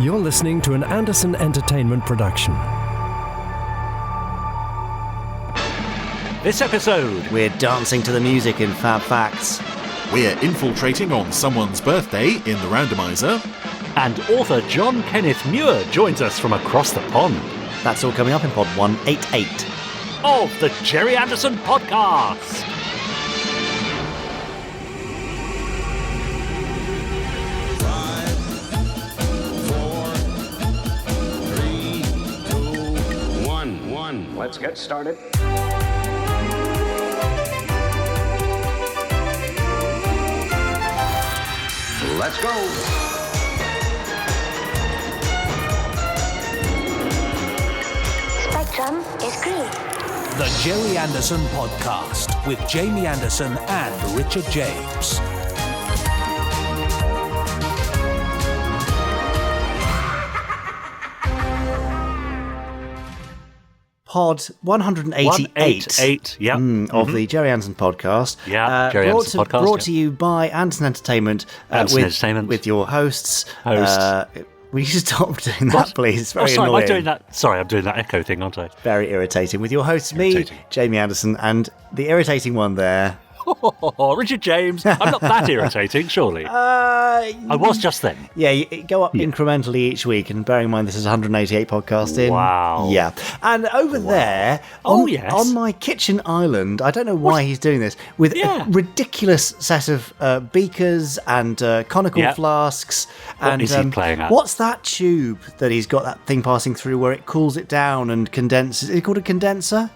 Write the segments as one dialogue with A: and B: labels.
A: You're listening to an Anderson Entertainment production.
B: This episode,
C: we're dancing to the music in Fab Facts.
D: We're infiltrating on someone's birthday in the Randomiser.
B: And author John Kenneth Muir joins us from across the pond.
C: That's all coming up in Pod 188.
B: Of the Gerry Anderson Podcast.
E: Let's get started. Let's go.
F: Spectrum is green.
G: The Gerry Anderson Podcast with Jamie Anderson and Richard James.
C: Pod 188 of the Gerry Anderson Podcast.
B: Yeah, Gerry Anderson Podcast.
C: Brought to you by Anderson Entertainment. With your hosts. Will you stop doing that, please? It's very annoying.
B: I'm doing that. Sorry, I'm doing that echo thing, aren't I?
C: Very irritating. With your hosts, me, Jamie Anderson, and the irritating one there.
B: Richard James. I'm not that irritating, surely. I was just then.
C: Yeah, you go up incrementally each week, and bearing in mind this is 188 podcasts in.
B: Wow.
C: Yeah. And over there, on my kitchen island, I don't know why he's doing this, with a ridiculous set of beakers and conical flasks.
B: What is he playing at?
C: What's that tube that he's got that thing passing through where it cools it down and condenses? Is it called a condenser?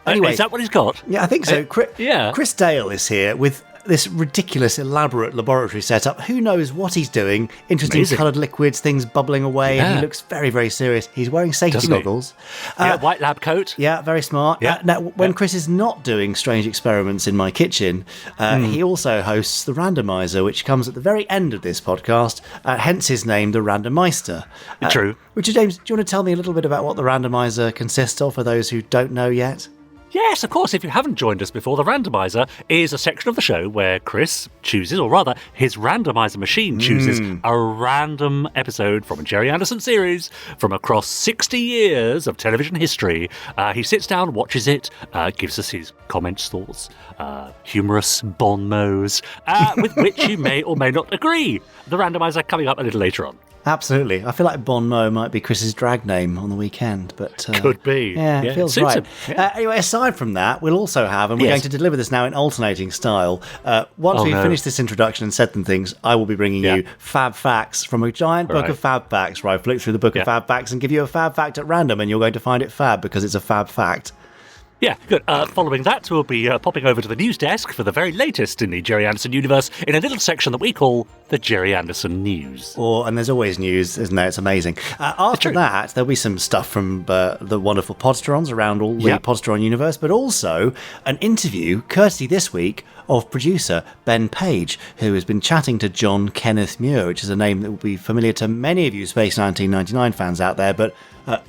C: Anyway,
B: is that what he's got?
C: Yeah, I think so. Chris Dale is here with this ridiculous, elaborate laboratory setup. Who knows what he's doing? Interesting coloured liquids, things bubbling away, and he looks very, very serious. He's wearing safety goggles.
B: White lab coat.
C: Yeah, very smart. Now, when Chris is not doing strange experiments in my kitchen, he also hosts the Randomiser, which comes at the very end of this podcast, hence his name, the Randomeister.
B: True.
C: Richard James, do you want to tell me a little bit about what the Randomiser consists of for those who don't know yet?
B: Yes, of course. If you haven't joined us before, the Randomiser is a section of the show where Chris chooses, or rather, his randomizer machine chooses a random episode from a Gerry Anderson series from across 60 years of television history. He sits down, watches it, gives us his comments, thoughts, humorous bon mots, with which you may or may not agree. The Randomiser coming up a little later on.
C: Absolutely. I feel like Bon Mo might be Chris's drag name on the weekend, but...
B: Could be.
C: Yeah, it feels right. Anyway, aside from that, we'll also have, and we're going to deliver this now in alternating style, once we've finished this introduction and said them things, I will be bringing you Fab Facts from a giant book of Fab Facts, where I flick through the book of Fab Facts and give you a Fab Fact at random, and you're going to find it fab because it's a Fab Fact.
B: Yeah, good. Following that, we'll be popping over to the news desk for the very latest in the Gerry Anderson universe in a little section that we call the Gerry Anderson News.
C: And there's always news, isn't there? It's amazing. After that, there'll be some stuff from the wonderful Podsterons around all the Podsteron universe, but also an interview, courtesy this week, of producer Ben Page, who has been chatting to John Kenneth Muir, which is a name that will be familiar to many of you Space 1999 fans out there, but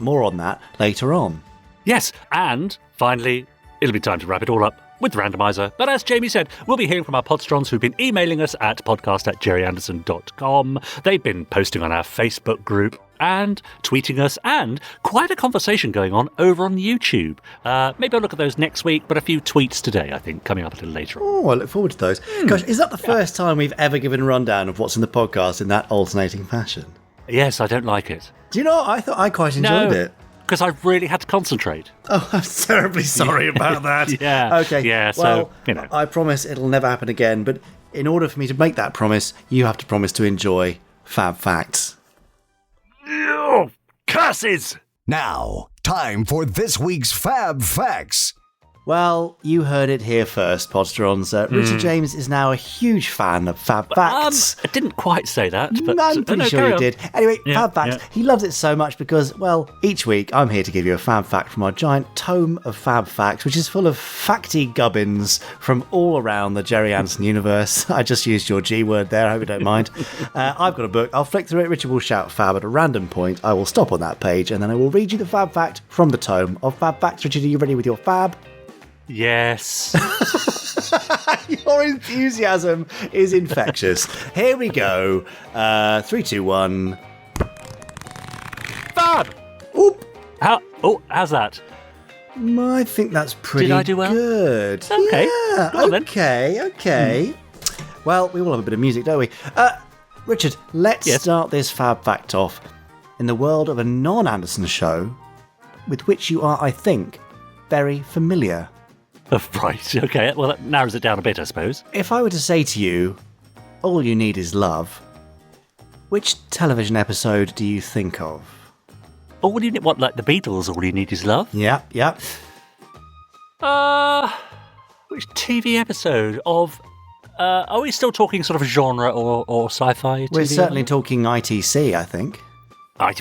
C: more on that later on.
B: Yes, and finally, it'll be time to wrap it all up with the Randomiser. But as Jamie said, we'll be hearing from our Podsterons who've been emailing us at podcast@gerryanderson.com. They've been posting on our Facebook group and tweeting us, and quite a conversation going on over on YouTube. Maybe I'll look at those next week, but a few tweets today, I think, coming up a little later on.
C: Oh, I look forward to those. Gosh, is that the first time we've ever given a rundown of what's in the podcast in that alternating fashion?
B: Yes, I don't like it.
C: Do you know, I thought I quite enjoyed it.
B: Because I really had to concentrate.
C: Oh, I'm terribly sorry about that.
B: Yeah.
C: Okay.
B: Yeah,
C: well,
B: so, you know.
C: I promise it'll never happen again, but in order for me to make that promise, you have to promise to enjoy Fab Facts.
B: Oh, curses!
G: Now, time for this week's Fab Facts.
C: Well, you heard it here first, Podsterons. Richard James is now a huge fan of Fab Facts.
B: I didn't quite say that, but...
C: I'm pretty sure you did. Anyway, Fab Facts, he loves it so much because, well, each week I'm here to give you a Fab Fact from our giant tome of Fab Facts, which is full of facty gubbins from all around the Gerry Anderson universe. I just used your G word there, I hope you don't mind. I've got a book. I'll flick through it. Richard will shout Fab at a random point. I will stop on that page, and then I will read you the Fab Fact from the tome of Fab Facts. Richard, are you ready with your Fab?
B: Yes.
C: Your enthusiasm is infectious. Here we go. 3, 2, 1.
B: God!
C: Oop.
B: How's that?
C: I think that's pretty
B: Did I do well?
C: good.
B: Okay.
C: Yeah,
B: Go on then.
C: okay. Well, we all have a bit of music, don't we? Richard, let's start this Fab Fact off in the world of a non-Anderson show with which you are, I think, very familiar.
B: Right, okay. Well, that narrows it down a bit, I suppose.
C: If I were to say to you, All You Need Is Love, which television episode do you think of?
B: All you need, like the Beatles, All You Need Is Love?
C: Yeah.
B: Which TV episode of... are we still talking sort of genre or sci-fi?
C: We're
B: TV?
C: certainly talking ITC, I think.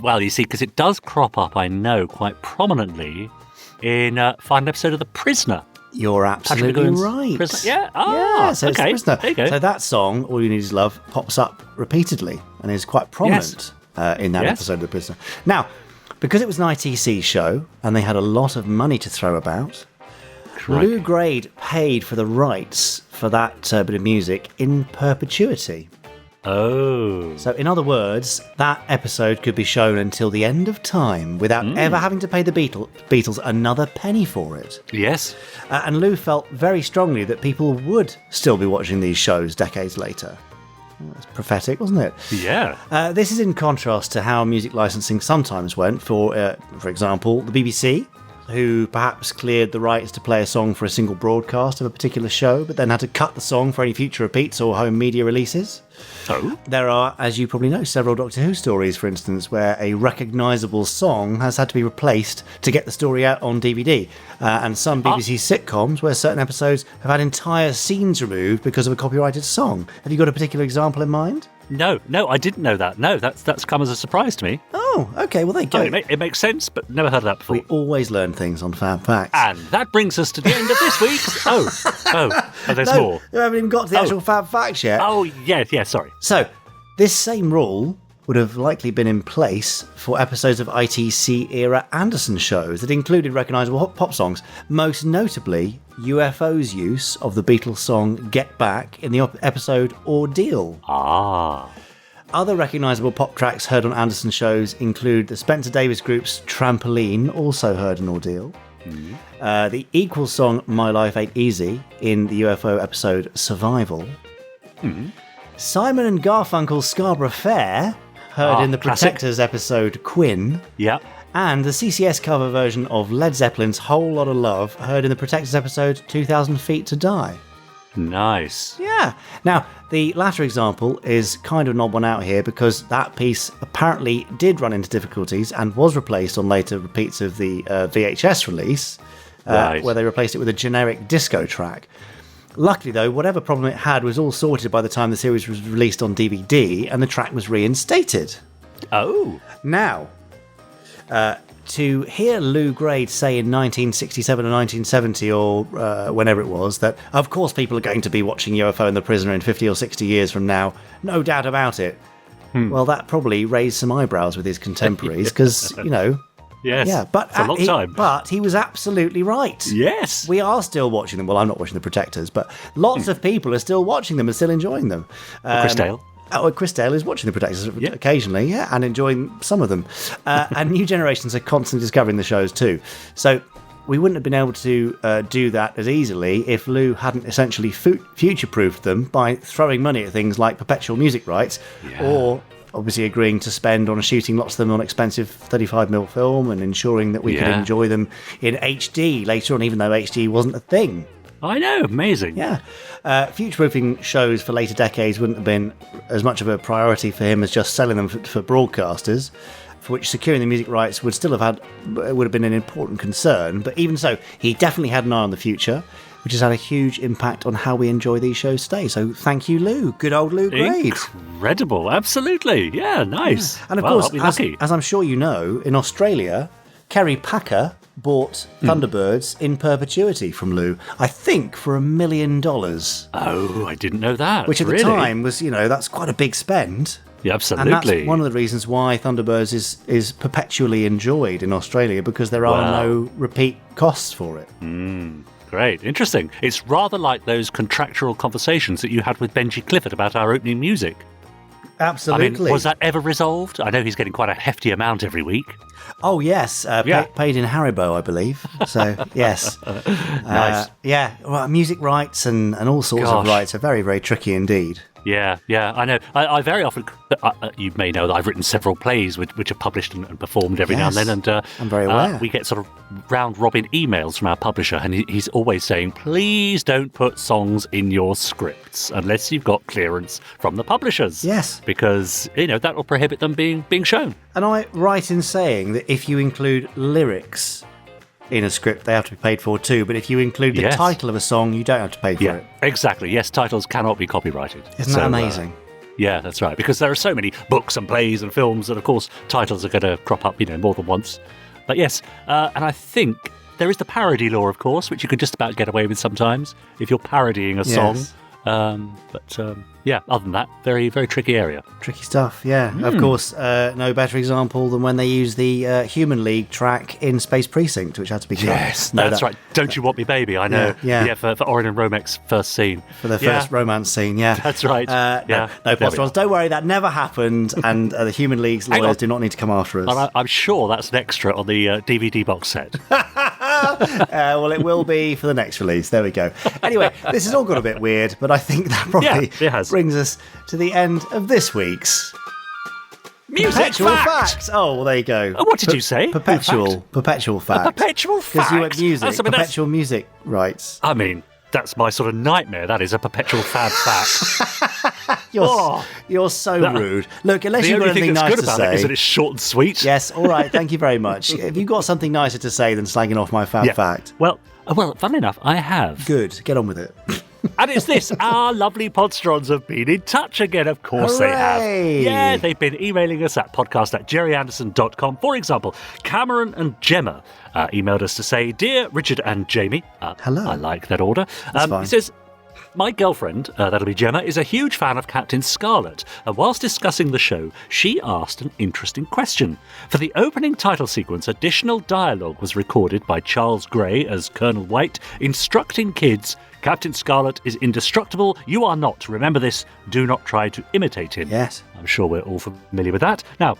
B: Well, you see, because it does crop up, I know, quite prominently in final episode of The Prisoner.
C: You're absolutely right.
B: Prisoner. Yeah?
C: So it's
B: okay.
C: Prisoner.
B: There you go.
C: So that song, All You Need Is Love, pops up repeatedly and is quite prominent in that episode of The Prisoner. Now, because it was an ITC show and they had a lot of money to throw about,
B: Crikey.
C: Lou Grade paid for the rights for that bit of music in perpetuity.
B: Oh.
C: So, in other words, that episode could be shown until the end of time without ever having to pay the Beatles another penny for it.
B: Yes.
C: And Lou felt very strongly that people would still be watching these shows decades later. That's prophetic, wasn't it?
B: Yeah.
C: This is in contrast to how music licensing sometimes went for example, the BBC, who perhaps cleared the rights to play a song for a single broadcast of a particular show, but then had to cut the song for any future repeats or home media releases.
B: Oh.
C: There are, as you probably know, several Doctor Who stories, for instance, where a recognisable song has had to be replaced to get the story out on DVD. And some BBC sitcoms where certain episodes have had entire scenes removed because of a copyrighted song. Have you got a particular example in mind?
B: No, I didn't know that. No, that's come as a surprise to me.
C: Oh, okay, well there you go.
B: It makes sense, but never heard of that before.
C: We always learn things on Fab Facts.
B: And that brings us to the end of this week's... there's
C: no,
B: more.
C: We haven't even got to the actual Fab Facts yet.
B: Oh, yeah, sorry.
C: So, this same rule would have likely been in place for episodes of ITC-era Anderson shows that included recognisable pop songs, most notably UFO's use of the Beatles song Get Back in the episode Ordeal. Other recognisable pop tracks heard on Anderson shows include the Spencer Davis Group's Trampoline, also heard in Ordeal, the Equal song My Life Ain't Easy in the UFO episode Survival, Simon and Garfunkel's Scarborough Fair, heard in the
B: classic.
C: Protectors episode Quinn, and the CCS cover version of Led Zeppelin's Whole Lotta Love, heard in the Protectors episode 2000 Feet to Die.
B: Nice.
C: Yeah. Now, the latter example is kind of an odd one out here because that piece apparently did run into difficulties and was replaced on later repeats of the VHS release, where they replaced it with a generic disco track. Luckily, though, whatever problem it had was all sorted by the time the series was released on DVD and the track was reinstated.
B: Oh.
C: Now, to hear Lou Grade say in 1967 or 1970 or whenever it was that, of course, people are going to be watching UFO and The Prisoner in 50 or 60 years from now, no doubt about it. Well, that probably raised some eyebrows with his contemporaries because,
B: Yes.
C: Yeah, but
B: it's a long time.
C: But he was absolutely right.
B: Yes.
C: We are still watching them. Well, I'm not watching The Protectors, but lots of people are still watching them and still enjoying them.
B: Chris Dale.
C: Chris Dale is watching The Protectors occasionally, and enjoying some of them. And new generations are constantly discovering the shows too. So we wouldn't have been able to do that as easily if Lou hadn't essentially future-proofed them by throwing money at things like perpetual music rights or obviously agreeing to spend on shooting lots of them on expensive 35mm film and ensuring that we could enjoy them in HD later on, even though HD wasn't a thing.
B: I know, amazing.
C: Yeah. Future-proofing shows for later decades wouldn't have been as much of a priority for him as just selling them for broadcasters, for which securing the music rights would have been an important concern. But even so, he definitely had an eye on the future, which has had a huge impact on how we enjoy these shows today. So thank you, Lou. Good old Lou Grade.
B: Incredible, absolutely. Yeah, nice.
C: Yeah. And of course, as I'm sure you know, in Australia, Kerry Packer bought Thunderbirds in perpetuity from Lou, I think for $1 million.
B: Oh, I didn't know that.
C: Which at the time was, that's quite a big spend.
B: Yeah, absolutely.
C: And that's one of the reasons why Thunderbirds is perpetually enjoyed in Australia, because there are no repeat costs for it.
B: Great, interesting. It's rather like those contractual conversations that you had with Benji Clifford about our opening music.
C: Absolutely.
B: I mean, was that ever resolved? I know he's getting quite a hefty amount every week.
C: Oh, yes. Paid in Haribo, I believe. So, yes.
B: Nice.
C: Well, music rights and all sorts of rights are very, very tricky indeed.
B: Yeah, I know. I very often, you may know that I've written several plays which are published and performed every now and then, and
C: I'm very aware.
B: We get sort of round-robin emails from our publisher, and he's always saying, please don't put songs in your scripts unless you've got clearance from the publishers.
C: Yes.
B: Because, that will prohibit them being shown.
C: And I right in saying that if you include lyrics in a script, they have to be paid for too. But if you include the title of a song, you don't have to pay for it.
B: Exactly. Yes, titles cannot be copyrighted.
C: Isn't that amazing?
B: Yeah, that's right. Because there are so many books and plays and films that, of course, titles are going to crop up, more than once. But yes, and I think there is the parody law, of course, which you can just about get away with sometimes if you're parodying a song. Other than that, very, very tricky area.
C: Tricky stuff, yeah. Of course, no better example than when they use the Human League track in Space Precinct, which had to be cut.
B: Yes, that's right. Don't You Want Me Baby, I know.
C: Yeah.
B: For Orin and Romek's first scene.
C: For their first romance scene, yeah.
B: That's right.
C: No Podsterons, don't worry, that never happened, and the Human League's lawyers do not need to come after us.
B: I'm sure that's an extra on the DVD box set.
C: Well, it will be for the next release. There we go. Anyway, this has all got a bit weird, but I think that probably brings us to the end of this week's
B: Music
C: Perpetual
B: Fact.
C: Fact. Oh, well, there you go.
B: What did you say?
C: Perpetual Fact.
B: A perpetual fact.
C: Because you went music, perpetual music rights.
B: I mean, that's my sort of nightmare. That is a perpetual FAB fact.
C: You're so rude. Look, unless you've got anything nice to say. The only thing that's good about it
B: is that it's short and sweet.
C: Yes, all right, thank you very much. If you've got something nicer to say than slagging off my FAB fact.
B: Well, funnily enough, I have.
C: Good, get on with it.
B: And it's this. Our lovely Podsterons have been in touch again. Of course they have. Yeah, they've been emailing us at podcast@gerryanderson.com. For example, Cameron and Gemma emailed us to say, Dear Richard and Jamie.
C: Hello.
B: I like that order.
C: Fine.
B: He says, my girlfriend, that'll be Gemma, is a huge fan of Captain Scarlet, and whilst discussing the show, she asked an interesting question. For the opening title sequence, additional dialogue was recorded by Charles Gray as Colonel White, instructing kids, Captain Scarlet is indestructible, you are not. Remember this, do not try to imitate him.
C: Yes.
B: I'm sure we're all familiar with that. Now,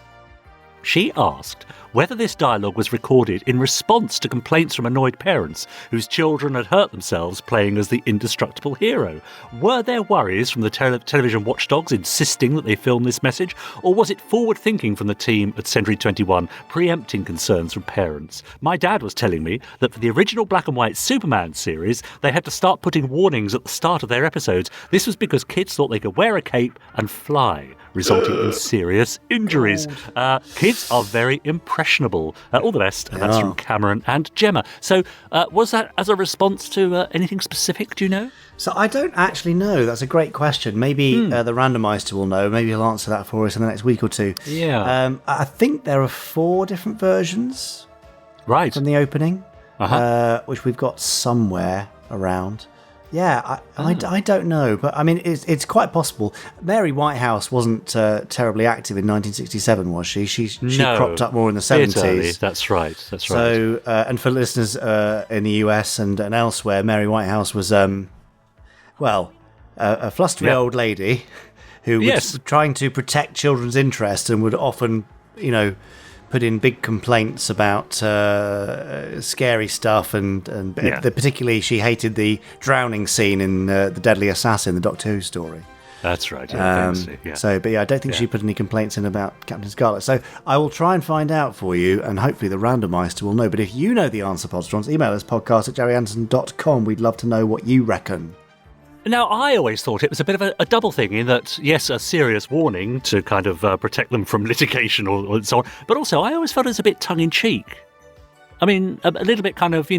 B: she asked whether this dialogue was recorded in response to complaints from annoyed parents whose children had hurt themselves playing as the indestructible hero. Were there worries from the television watchdogs insisting that they film this message, or was it forward-thinking from the team at Century 21, preempting concerns from parents? My dad was telling me that for the original black and white Superman series, they had to start putting warnings at the start of their episodes. This was because kids thought they could wear a cape and fly, resulting in serious injuries. Kids are very impressionable. All the best. And that's from Cameron and Gemma. So was that as a response to anything specific, do you know?
C: So I don't actually know. That's a great question. Maybe the Randomeister will know. Maybe he'll answer that for us in the next week or two.
B: Yeah.
C: I think there are 4 different versions from the opening, which we've got somewhere around. Yeah, I don't know, but I mean, it's quite possible. Mary Whitehouse wasn't terribly active in 1967, was she? She cropped up more in the 70s.
B: That's right.
C: So, and for listeners in the US and elsewhere, Mary Whitehouse was, a flustery old lady who was trying to protect children's interests and would often, put in big complaints about scary stuff, and particularly she hated the drowning scene in The Deadly Assassin, the Doctor Who story.
B: That's right.
C: So, but I don't think she put any complaints in about Captain Scarlet. So I will try and find out for you, and hopefully the Randomeister will know. But if you know the answer, Podsterons, email us podcast@gerryanderson.com. We'd love to know what you reckon.
B: Now, I always thought it was a bit of a double thing in that, yes, a serious warning to kind of protect them from litigation or so on, but also I always felt it was a bit tongue-in-cheek. I mean, a little bit kind of,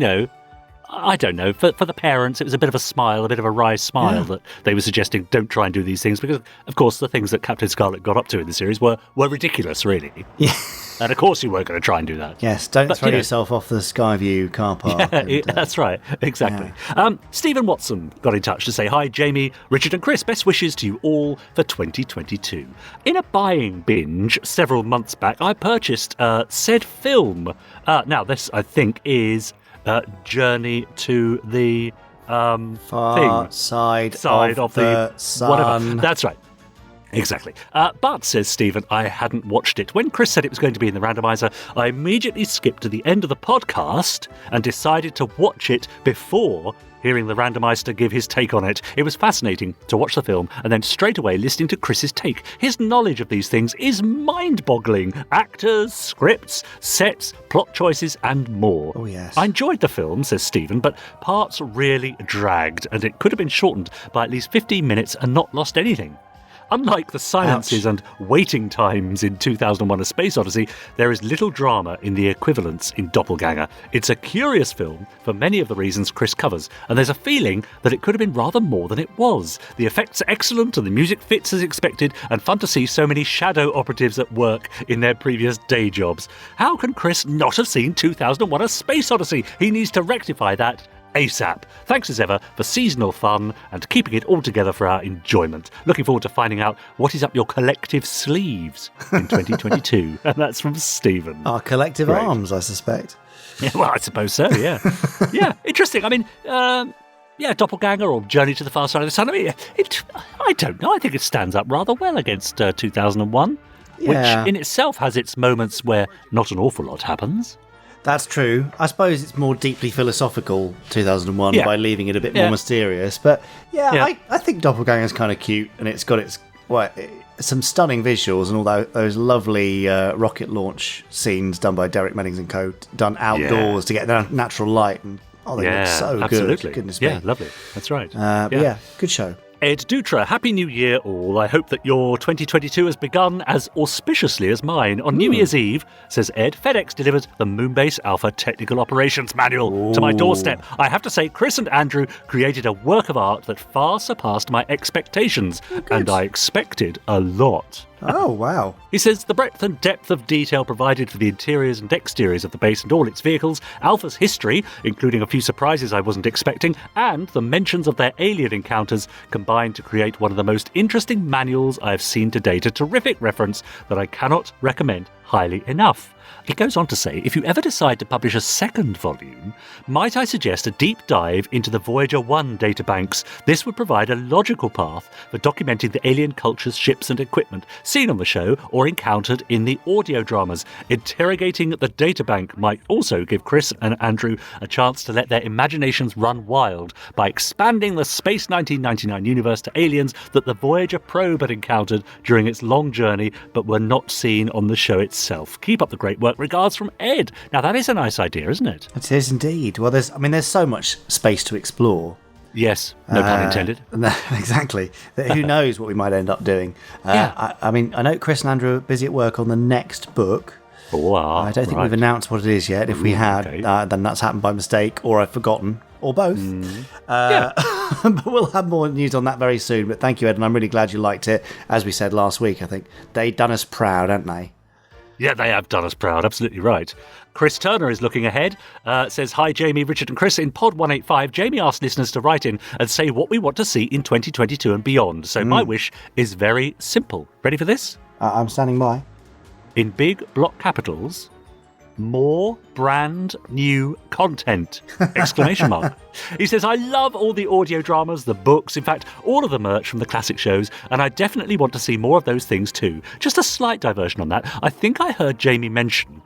B: I don't know, for the parents, it was a bit of a smile, a bit of a wry smile that they were suggesting don't try and do these things because, of course, the things that Captain Scarlet got up to in the series were ridiculous, really.
C: Yeah.
B: And, of course, you weren't going to try and do that.
C: Yes, don't throw yourself off the Skyview car park.
B: That's right, exactly. Yeah. Stephen Watson got in touch to say, Hi, Jamie, Richard and Chris, best wishes to you all for 2022. In a buying binge several months back, I purchased said film. Now, this, I think, is Journey to the
C: Far
B: thing.
C: side
B: of the
C: sun.
B: whatever. That's right. Exactly. But, says Stephen, I hadn't watched it. When Chris said it was going to be in the randomizer, I immediately skipped to the end of the podcast and decided to watch it before hearing the Randomeister give his take on it. It was fascinating to watch the film and then straight away listening to Chris's take. His knowledge of these things is mind-boggling. Actors, scripts, sets, plot choices and more.
C: Oh, yes.
B: I enjoyed the film, says Stephen, but parts really dragged and it could have been shortened by at least 15 minutes and not lost anything. Unlike the silences and waiting times in 2001: A Space Odyssey, there is little drama in the equivalents in Doppelganger. It's a curious film for many of the reasons Chris covers, and there's a feeling that it could have been rather more than it was. The effects are excellent and the music fits as expected, and fun to see so many shadow operatives at work in their previous day jobs. How can Chris not have seen 2001: A Space Odyssey? He needs to rectify that ASAP. Thanks as ever for seasonal fun and keeping it all together for our enjoyment. Looking forward to finding out what is up your collective sleeves in 2022. And that's from Stephen.
C: Our collective arms, I suspect.
B: Yeah, well, I suppose so, yeah. Yeah, interesting. I mean, Doppelganger or Journey to the Far Side of the Sun. I mean, I don't know. I think it stands up rather well against 2001, which in itself has its moments where not an awful lot happens.
C: That's true. I suppose it's more deeply philosophical, 2001, by leaving it a bit more mysterious. But I think Doppelganger's kind of cute, and it's got some stunning visuals and all those lovely rocket launch scenes done by Derek Meddings and co. done outdoors to get natural light. And they look so
B: absolutely.
C: Good. Goodness me.
B: Yeah, lovely. That's right.
C: Good show.
B: Ed Dutra, Happy New Year all. I hope that your 2022 has begun as auspiciously as mine. On New Year's Eve, says Ed, FedEx delivered the Moonbase Alpha Technical Operations Manual to my doorstep. I have to say, Chris and Andrew created a work of art that far surpassed my expectations, and I expected a lot.
C: Oh, wow.
B: He says the breadth and depth of detail provided for the interiors and exteriors of the base and all its vehicles, Alpha's history, including a few surprises I wasn't expecting, and the mentions of their alien encounters combined to create one of the most interesting manuals I've seen to date, a terrific reference that I cannot recommend highly enough. He goes on to say, if you ever decide to publish a second volume, might I suggest a deep dive into the Voyager 1 databanks? This would provide a logical path for documenting the alien cultures, ships and equipment seen on the show or encountered in the audio dramas. Interrogating the databank might also give Chris and Andrew a chance to let their imaginations run wild by expanding the Space 1999 universe to aliens that the Voyager probe had encountered during its long journey but were not seen on the show itself. Keep up the great work. Regards from Ed. Now that is a nice idea, isn't it?
C: It is indeed. Well, there's so much space to explore.
B: Yes, no pun intended.
C: Exactly. Who knows what we might end up doing? I know Chris and Andrew are busy at work on the next book. I don't think we've announced what it is yet. If we had, then that's happened by mistake, or I've forgotten, or both. But we'll have more news on that very soon. But thank you, Ed, and I'm really glad you liked it. As we said last week, I think they done us proud, haven't they?
B: Yeah, they have done us proud. Absolutely right. Chris Turner is looking ahead. Says, hi, Jamie, Richard and Chris. In Pod 185, Jamie asked listeners to write in and say what we want to see in 2022 and beyond. So my wish is very simple. Ready for this?
C: I'm standing by.
B: In big block capitals, more brand new content! Exclamation mark. He says, I love all the audio dramas, the books, in fact, all of the merch from the classic shows, and I definitely want to see more of those things too. Just a slight diversion on that. I think I heard Jamie mention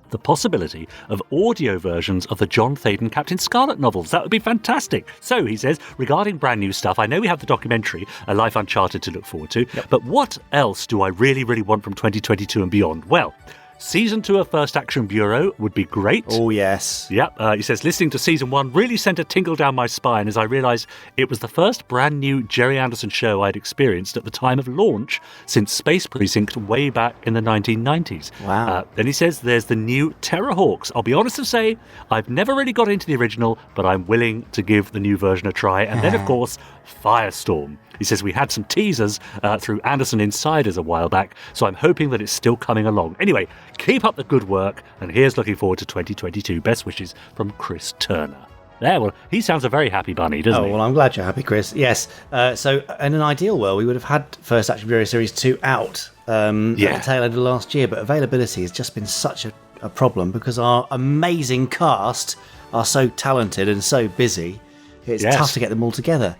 B: the possibility of audio versions of the John Thaden Captain Scarlet novels. That would be fantastic. So, he says, regarding brand new stuff, I know we have the documentary, A Life Uncharted, to look forward to, but what else do I really, really want from 2022 and beyond? Well, Season 2 of First Action Bureau would be great.
C: Oh, yes.
B: Yep. He says, listening to Season 1 really sent a tingle down my spine as I realised it was the first brand new Gerry Anderson show I'd experienced at the time of launch since Space Precinct way back in the 1990s.
C: Wow.
B: Then he says, there's the new Terrorhawks. I'll be honest and say, I've never really got into the original, but I'm willing to give the new version a try. And then, of course, Firestorm. He says we had some teasers through Anderson Insiders a while back, so I'm hoping that it's still coming along. Anyway, keep up the good work, and here's looking forward to 2022. Best wishes from Chris Turner. There, well, he sounds a very happy bunny, doesn't he?
C: Oh, well, I'm glad you're happy, Chris. Yes. So, in an ideal world, we would have had First Action Bureau Series 2 out at the tail end of last year, but availability has just been such a problem because our amazing cast are so talented and so busy. It's tough to get them all together.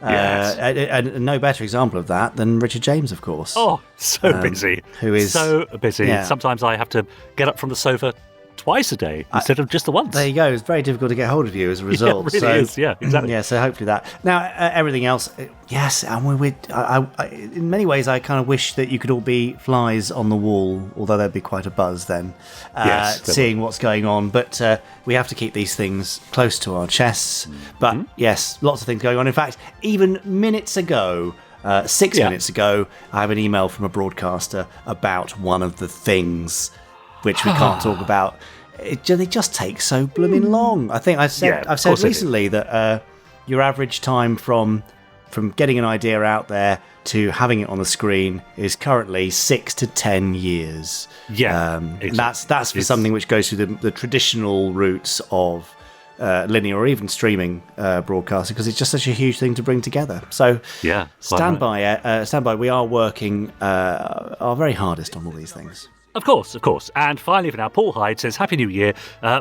B: Yes.
C: And no better example of that than Richard James, of course.
B: Oh, so busy.
C: Who is
B: so busy.
C: Yeah.
B: Sometimes I have to get up from the sofa twice a day instead of just the once.
C: There you go. It's very difficult to get hold of you as a result.
B: It really is. Yeah, exactly.
C: Yeah, so hopefully that. Now, everything else, yes, and in many ways, I kind of wish that you could all be flies on the wall, although there'd be quite a buzz then, seeing what's going on. But we have to keep these things close to our chests. But yes, lots of things going on. In fact, even minutes ago, 6 minutes ago, I have an email from a broadcaster about one of the things which we can't talk about. They just take so blooming long. I think I've said recently that your average time from getting an idea out there to having it on the screen is currently 6 to 10 years.
B: Yeah,
C: exactly. That's for something which goes through the traditional routes of linear or even streaming broadcasting, because it's just such a huge thing to bring together. So stand by. We are working our very hardest on all these things.
B: Of course. And finally, for now, Paul Hyde says, Happy New Year.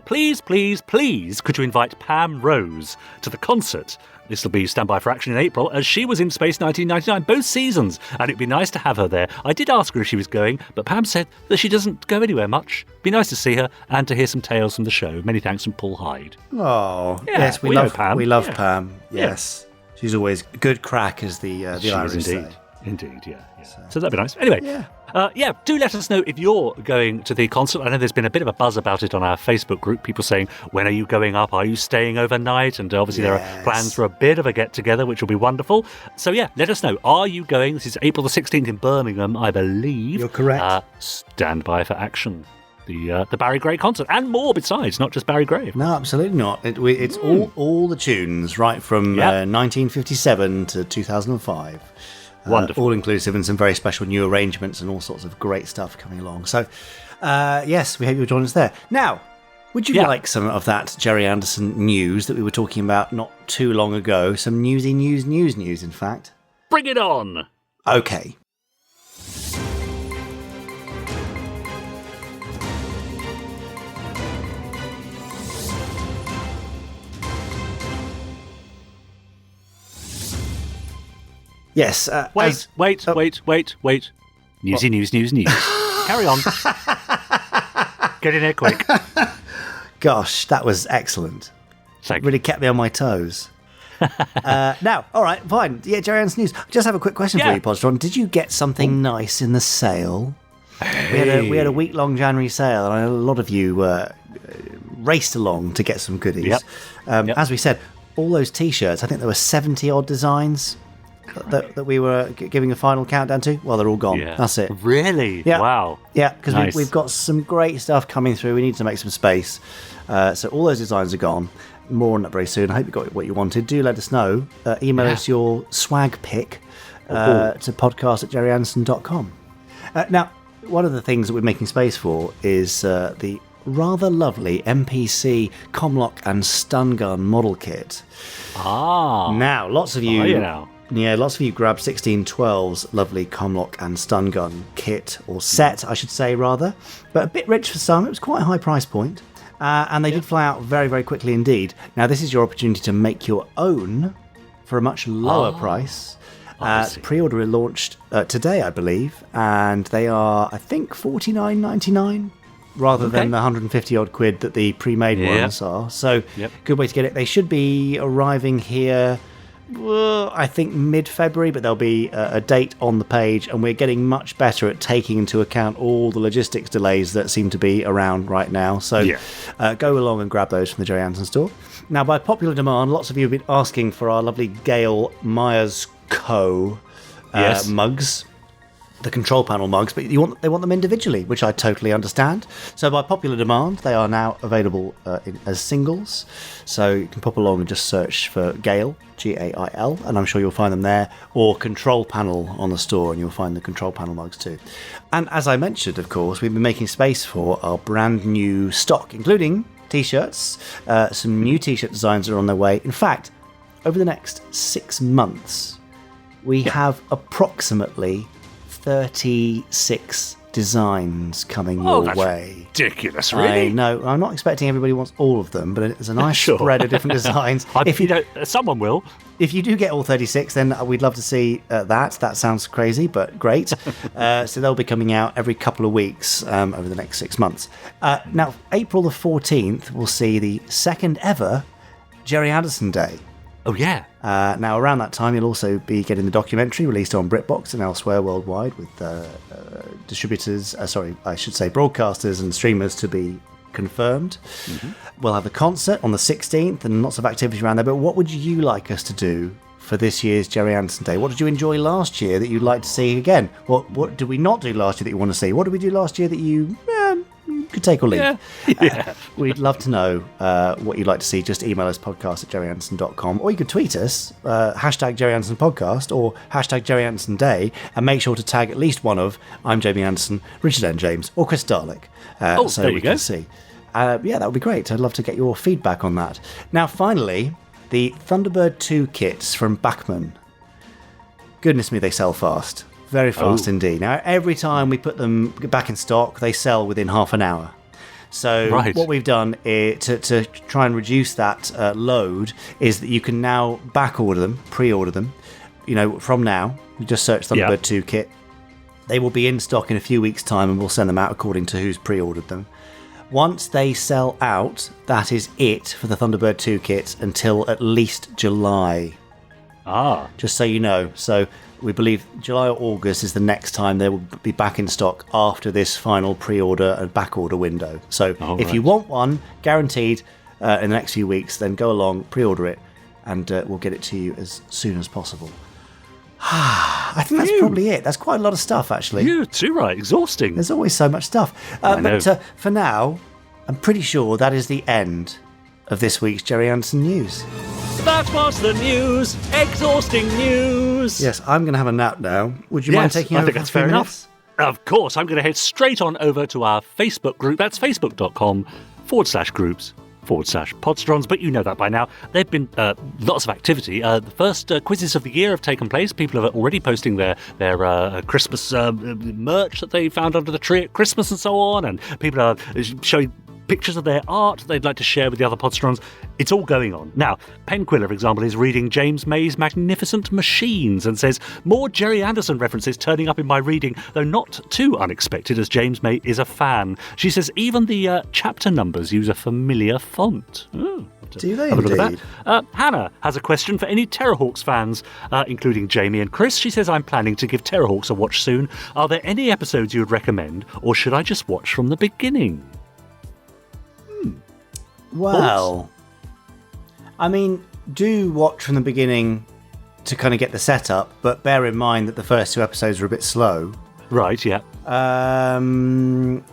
B: Please, could you invite Pam Rose to the concert? This will be Standby for Action in April, as she was in Space 1999 both seasons, and it'd be nice to have her there. I did ask her if she was going, but Pam said that she doesn't go anywhere much. Be nice to see her and to hear some tales from the show. Many thanks from Paul Hyde.
C: Oh, yes, we love Pam. We love Pam, yes. Yeah. She's always good crack, as the Irish say.
B: Indeed, yeah. So that'd be nice. Anyway, do let us know if you're going to the concert. I know there's been a bit of a buzz about it on our Facebook group, people saying, when are you going up? Are you staying overnight? And obviously there are plans for a bit of a get-together, which will be wonderful. So let us know. Are you going? This is April the 16th in Birmingham, I believe.
C: You're correct.
B: Stand by for action. The Barry Gray concert, and more besides, not just Barry Gray.
C: No, absolutely not. It's all the tunes, right from 1957 to 2005.
B: Wonderful.
C: All inclusive, and some very special new arrangements and all sorts of great stuff coming along. So, yes, we hope you'll join us there. Now, would you like some of that Gerry Anderson news that we were talking about not too long ago? Some newsy news, in fact.
B: Bring it on!
C: Okay. Yes.
B: Wait. Newsy news. Carry on. Get in here quick.
C: Gosh, that was excellent. Really kept me on my toes. Now, all right, fine. Yeah, Gerry Anderson news. Just have a quick question for you, Podsteron. Did you get something nice in the sale? Hey. We had a week-long January sale, and a lot of you raced along to get some goodies. As we said, all those T-shirts, I think there were 70-odd designs that we were giving a final countdown to. Well, they're all gone. That's it.
B: Really?
C: Yeah.
B: Wow.
C: Yeah, because we've got some great stuff coming through. We need to make some space. So all those designs are gone. More on that very soon. I hope you got what you wanted. Do let us know. Email us your swag pick to podcast@gerryanderson.com. Now, one of the things that we're making space for is the rather lovely MPC Comlock and Stun Gun model kit. Now, lots of you... lots of you grabbed 1612's lovely Comlock and Stun Gun kit, or set, I should say, rather. But a bit rich for some. It was quite a high price point. And they did fly out very, very quickly indeed. Now, this is your opportunity to make your own for a much lower price. Pre-order launched today, I believe. And they are, I think, $49.99 rather than the 150-odd quid that the pre-made ones are. So, good way to get it. They should be arriving here... I think mid-February, but there'll be a date on the page, and we're getting much better at taking into account all the logistics delays that seem to be around right now. So go along and grab those from the Gerry Anderson store. Now, by popular demand, lots of you have been asking for our lovely Gail Myers Co. Mugs. The control panel mugs, but they want them individually, which I totally understand. So by popular demand, they are now available as singles. So you can pop along and just search for Gail, Gail, and I'm sure you'll find them there, or control panel on the store, and you'll find the control panel mugs too. And as I mentioned, of course, we've been making space for our brand new stock, including T-shirts. Some new T-shirt designs are on their way. In fact, over the next 6 months, we have approximately 36 designs coming your
B: that's
C: way.
B: Ridiculous, really.
C: I know. I'm not expecting everybody wants all of them, but it's a nice spread of different designs.
B: Someone will.
C: If you do get all 36, then we'd love to see that. That sounds crazy, but great. So they'll be coming out every couple of weeks over the next 6 months. Now, April the 14th, we'll see the second ever Gerry Anderson Day.
B: Oh, yeah.
C: Now, around that time, you'll also be getting the documentary released on BritBox and elsewhere worldwide with broadcasters and streamers to be confirmed. Mm-hmm. We'll have the concert on the 16th and lots of activity around there. But what would you like us to do for this year's Gerry Anderson Day? What did you enjoy last year that you'd like to see again? What did we not do last year that you want to see? What did we do last year that you could take or leave?
B: Yeah.
C: We'd love to know what you'd like to see. Just email us podcast@gerryanderson.com, or you could tweet us hashtag Gerry Anderson Podcast or hashtag Gerry Anderson Day, and make sure to tag at least one of I'm Jamie Anderson, Richard N. James, or Chris Dalek, so
B: there you
C: we
B: go.
C: can see. That would be great. I'd love to get your feedback on that. Now, finally, the Thunderbird 2 kits from Bachmann. Goodness me, they sell fast. Very fast indeed. Now, every time we put them back in stock, they sell within half an hour. So what we've done is to try and reduce that load is that you can now pre-order them, from now. You just search Thunderbird 2 kit. They will be in stock in a few weeks' time, and we'll send them out according to who's pre-ordered them. Once they sell out, that is it for the Thunderbird 2 kits until at least July. Just so you know. So we believe July or August is the next time they will be back in stock after this final pre-order and backorder window. So if you want one, guaranteed in the next few weeks, then go along, pre-order it, and we'll get it to you as soon as possible. I think that's probably it. That's quite a lot of stuff, actually.
B: You're too right. Exhausting.
C: There's always so much stuff. But for now, I'm pretty sure that is the end of this week's Gerry Anderson News.
B: That was the news. Exhausting news.
C: Yes, I'm going to have a nap now. Would you mind taking over?
B: I think that's fair enough. Of course, I'm going to head straight on over to our Facebook group. That's facebook.com/groups/Podsterons, but you know that by now. There have been lots of activity. The first quizzes of the year have taken place. People are already posting their Christmas merch that they found under the tree at Christmas and so on, and people are showing pictures of their art they'd like to share with the other Podsterons. It's all going on. Now, Penquiller, for example, is reading James May's Magnificent Machines and says, more Gerry Anderson references turning up in my reading, though not too unexpected as James May is a fan. She says even the chapter numbers use a familiar font.
C: Do they
B: have a look
C: indeed?
B: at that. Hannah has a question for any Terrorhawks fans, including Jamie and Chris. She says, I'm planning to give Terrorhawks a watch soon. Are there any episodes you would recommend, or should I just watch from the beginning?
C: Well, I mean, do watch from the beginning to kind of get the setup, but bear in mind that the first 2 episodes are a bit slow.
B: Right, yeah.
C: I don't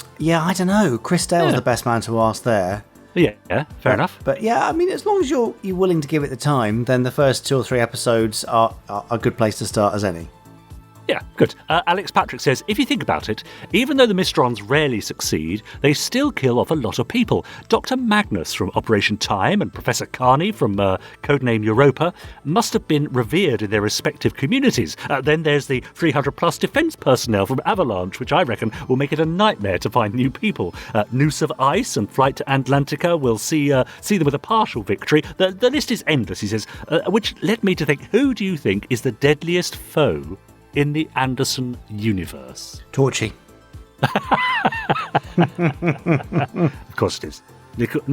C: know. Chris Dale's the best man to ask there.
B: Yeah, fair enough.
C: But yeah, I mean, as long as you're willing to give it the time, then the first 2 or 3 episodes are a good place to start as any.
B: Yeah, good. Alex Patrick says, if you think about it, even though the Mysterons rarely succeed, they still kill off a lot of people. Dr. Magnus from Operation Time and Professor Carney from Codename Europa must have been revered in their respective communities. Then there's the 300-plus defence personnel from Avalanche, which I reckon will make it a nightmare to find new people. Noose of Ice and Flight to Atlantica will see them with a partial victory. The list is endless, he says, which led me to think, who do you think is the deadliest foe in the Anderson universe?
C: Torchy.
B: Of course it is.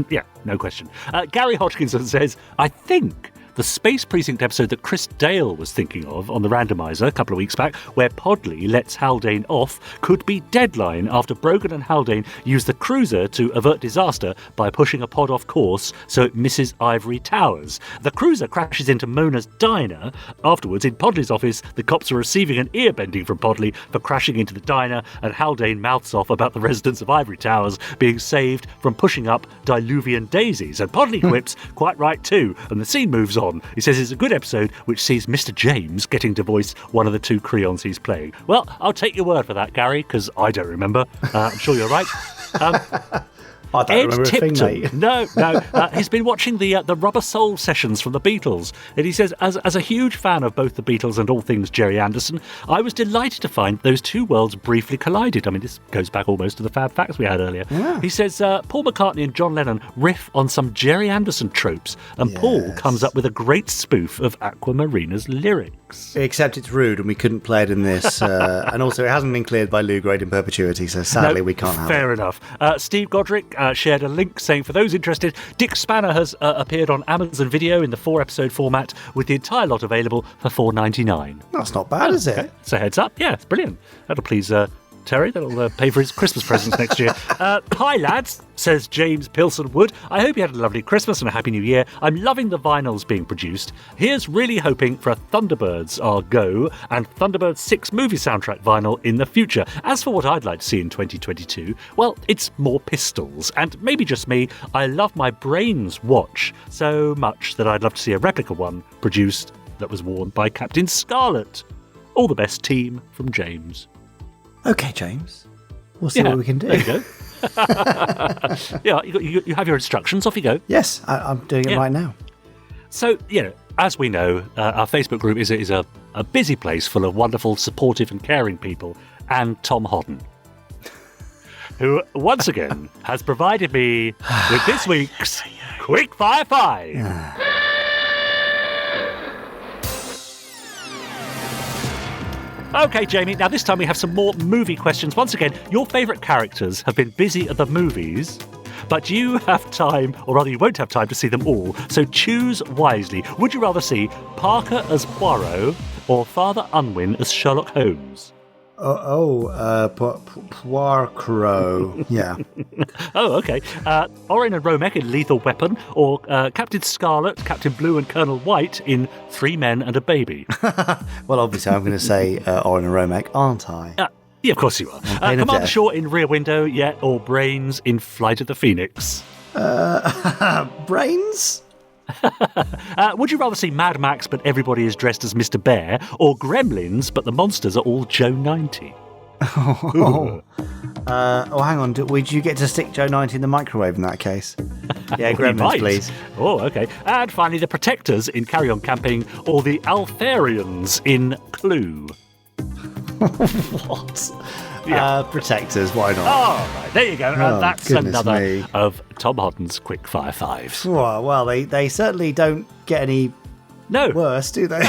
B: Yeah, no question. Gary Hodgkinson says, I think the Space Precinct episode that Chris Dale was thinking of on the Randomiser a couple of weeks back, where Podley lets Haldane off, could be Deadline after Brogan and Haldane use the cruiser to avert disaster by pushing a pod off course so it misses Ivory Towers. The cruiser crashes into Mona's diner. Afterwards, in Podley's office, the cops are receiving an ear-bending from Podley for crashing into the diner, and Haldane mouths off about the residents of Ivory Towers being saved from pushing up diluvian daisies. And Podley quips, quite right too, and the scene moves on. He says it's a good episode which sees Mr. James getting to voice one of the 2 Creons he's playing. Well, I'll take your word for that, Gary, because I don't remember. I'm sure you're right.
C: I don't remember a thing, mate.
B: No. He's been watching the Rubber Soul sessions from the Beatles. And he says, as a huge fan of both the Beatles and all things Gerry Anderson, I was delighted to find those two worlds briefly collided. I mean, this goes back almost to the Fab Facts we had earlier.
C: Yeah.
B: He says, Paul McCartney and John Lennon riff on some Gerry Anderson tropes, and Paul comes up with a great spoof of Aquamarina's lyrics.
C: Except it's rude and we couldn't play it in this. And also, it hasn't been cleared by Lou Grade in perpetuity, so sadly we can't have it.
B: Fair enough. Steve Godric shared a link saying, for those interested, Dick Spanner has appeared on Amazon Video in the 4-episode format with the entire lot available for $4.99.
C: That's not bad, is it?
B: So heads up. Yeah, it's brilliant. That'll please Terry. That'll pay for his Christmas presents next year. Hi, lads, says James Pilson Wood. I hope you had a lovely Christmas and a Happy New Year. I'm loving the vinyls being produced. Here's really hoping for a Thunderbirds Are Go and Thunderbirds 6 movie soundtrack vinyl in the future. As for what I'd like to see in 2022, well, it's more pistols. And maybe just me, I love my Brains watch so much that I'd love to see a replica one produced that was worn by Captain Scarlet. All the best, team, from James.
C: Okay, James. We'll see what we can do.
B: There you go. Yeah, you have your instructions. Off you go.
C: Yes, I'm doing it right now.
B: So, as we know, our Facebook group is a busy place full of wonderful, supportive and caring people, and Tom Hodden, who, once again, has provided me with this week's Quick Fire 5. Okay, Jamie, now this time we have some more movie questions. Once again, your favourite characters have been busy at the movies, but you have time, or rather you won't have time to see them all, so choose wisely. Would you rather see Parker as Poirot or Father Unwin as Sherlock Holmes?
C: Poirot. Yeah.
B: Oh, okay. Oren and Romek in Lethal Weapon, or Captain Scarlet, Captain Blue and Colonel White in 3 Men and a Baby?
C: Well, obviously I'm going to say Oren and Romek, aren't I?
B: Yeah, of course you are. Commander Shaw in Rear Window, or Brains in Flight of the Phoenix?
C: Brains?
B: Would you rather see Mad Max but everybody is dressed as Mr. Bear, or Gremlins but the monsters are all Joe 90?
C: Hang on. Would you get to stick Joe 90 in the microwave in that case? Yeah, Gremlins, please.
B: Oh, okay. And finally, the Protectors in Carry On Camping, or the Alfarians in Clue?
C: What? Yeah. Protectors, why not?
B: Oh, right, there you go. That's another
C: me.
B: of Tom Hodden's Quick Fire 5s.
C: Well, they certainly don't get any worse, do they?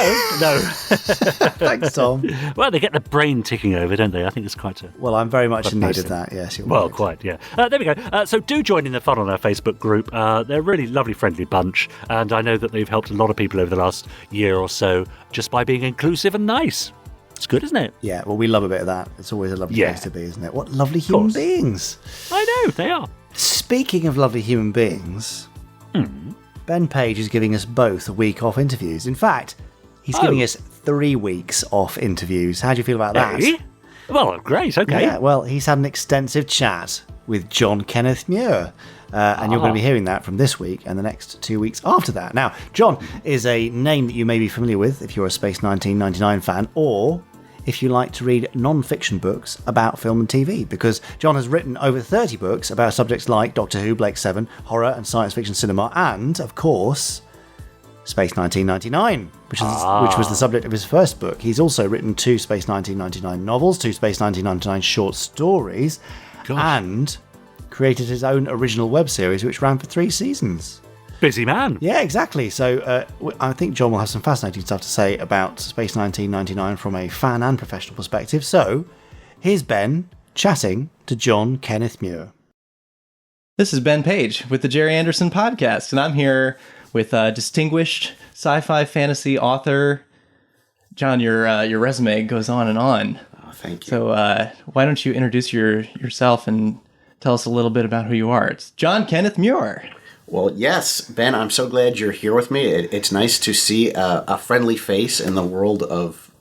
B: No.
C: Thanks, Tom.
B: Well, they get the brain ticking over, don't they? I think it's quite a...
C: Well, I'm very much in need of that, yes.
B: Well, quite, yeah. There we go. So do join in the fun on our Facebook group. They're a really lovely, friendly bunch, and I know that they've helped a lot of people over the last year or so just by being inclusive and nice. It's good, isn't it?
C: Yeah, well, we love a bit of that. It's always a lovely place to be, isn't it? What lovely human beings.
B: I know, they are.
C: Speaking of lovely human beings, Ben Page is giving us both a week off interviews. In fact, he's giving us 3 weeks off interviews. How do you feel about that?
B: Hey? Well, great, okay.
C: Yeah, well, he's had an extensive chat with John Kenneth Muir. And you're going to be hearing that from this week and the next 2 weeks after that. Now, John is a name that you may be familiar with if you're a Space 1999 fan, or if you like to read non-fiction books about film and TV, because John has written over 30 books about subjects like Doctor Who, Blake Seven, horror and science fiction cinema, and, of course, Space 1999, which was the subject of his first book. He's also written 2 Space 1999 novels, 2 Space 1999 short stories, and created his own original web series, which ran for 3 seasons.
B: Busy man.
C: Yeah, exactly. So I think John will have some fascinating stuff to say about Space 1999 from a fan and professional perspective. So here's Ben chatting to John Kenneth Muir.
F: This is Ben Page with the Gerry Anderson podcast, and I'm here with distinguished sci-fi fantasy author. John, your resume goes on and on.
E: Oh, thank you.
F: So why don't you introduce yourself and tell us a little bit about who you are. It's John Kenneth Muir.
E: Well, yes, Ben, I'm so glad you're here with me. It's nice to see a friendly face in the world of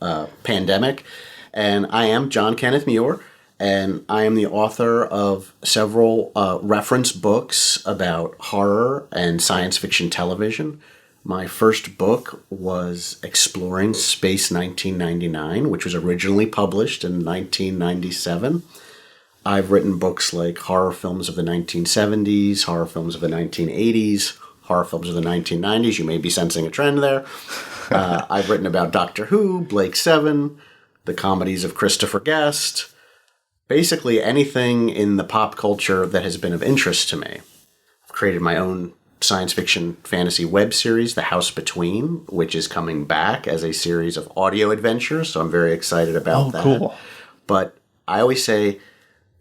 E: pandemic. And I am John Kenneth Muir, and I am the author of several reference books about horror and science fiction television. My first book was Exploring Space 1999, which was originally published in 1997. I've written books like horror films of the 1970s, horror films of the 1980s, horror films of the 1990s. You may be sensing a trend there. I've written about Doctor Who, Blake Seven, the comedies of Christopher Guest, basically anything in the pop culture that has been of interest to me. I've created my own science fiction fantasy web series, The House Between, which is coming back as a series of audio adventures, so I'm very excited about that.
F: Cool.
E: But I always say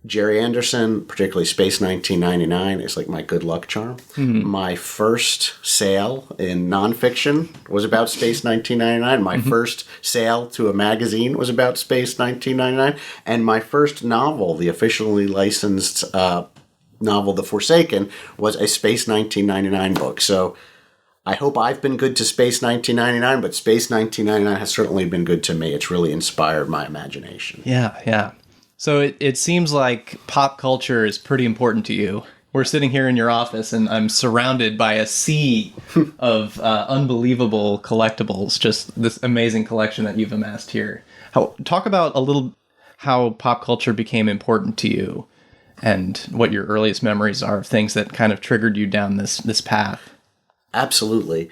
E: Gerry Anderson, particularly Space 1999, is like my good luck charm. My first sale in nonfiction was about Space 1999. My first sale to a magazine was about Space 1999. And my first novel, the officially licensed novel The Forsaken, was a Space 1999 book. So I hope I've been good to Space 1999, but Space 1999 has certainly been good to me. It's really inspired my imagination.
F: Yeah. So it seems like pop culture is pretty important to you. We're sitting here in your office, and I'm surrounded by a sea of unbelievable collectibles, just this amazing collection that you've amassed here. Talk about a little how pop culture became important to you and what your earliest memories are of things that kind of triggered you down this path.
E: Absolutely.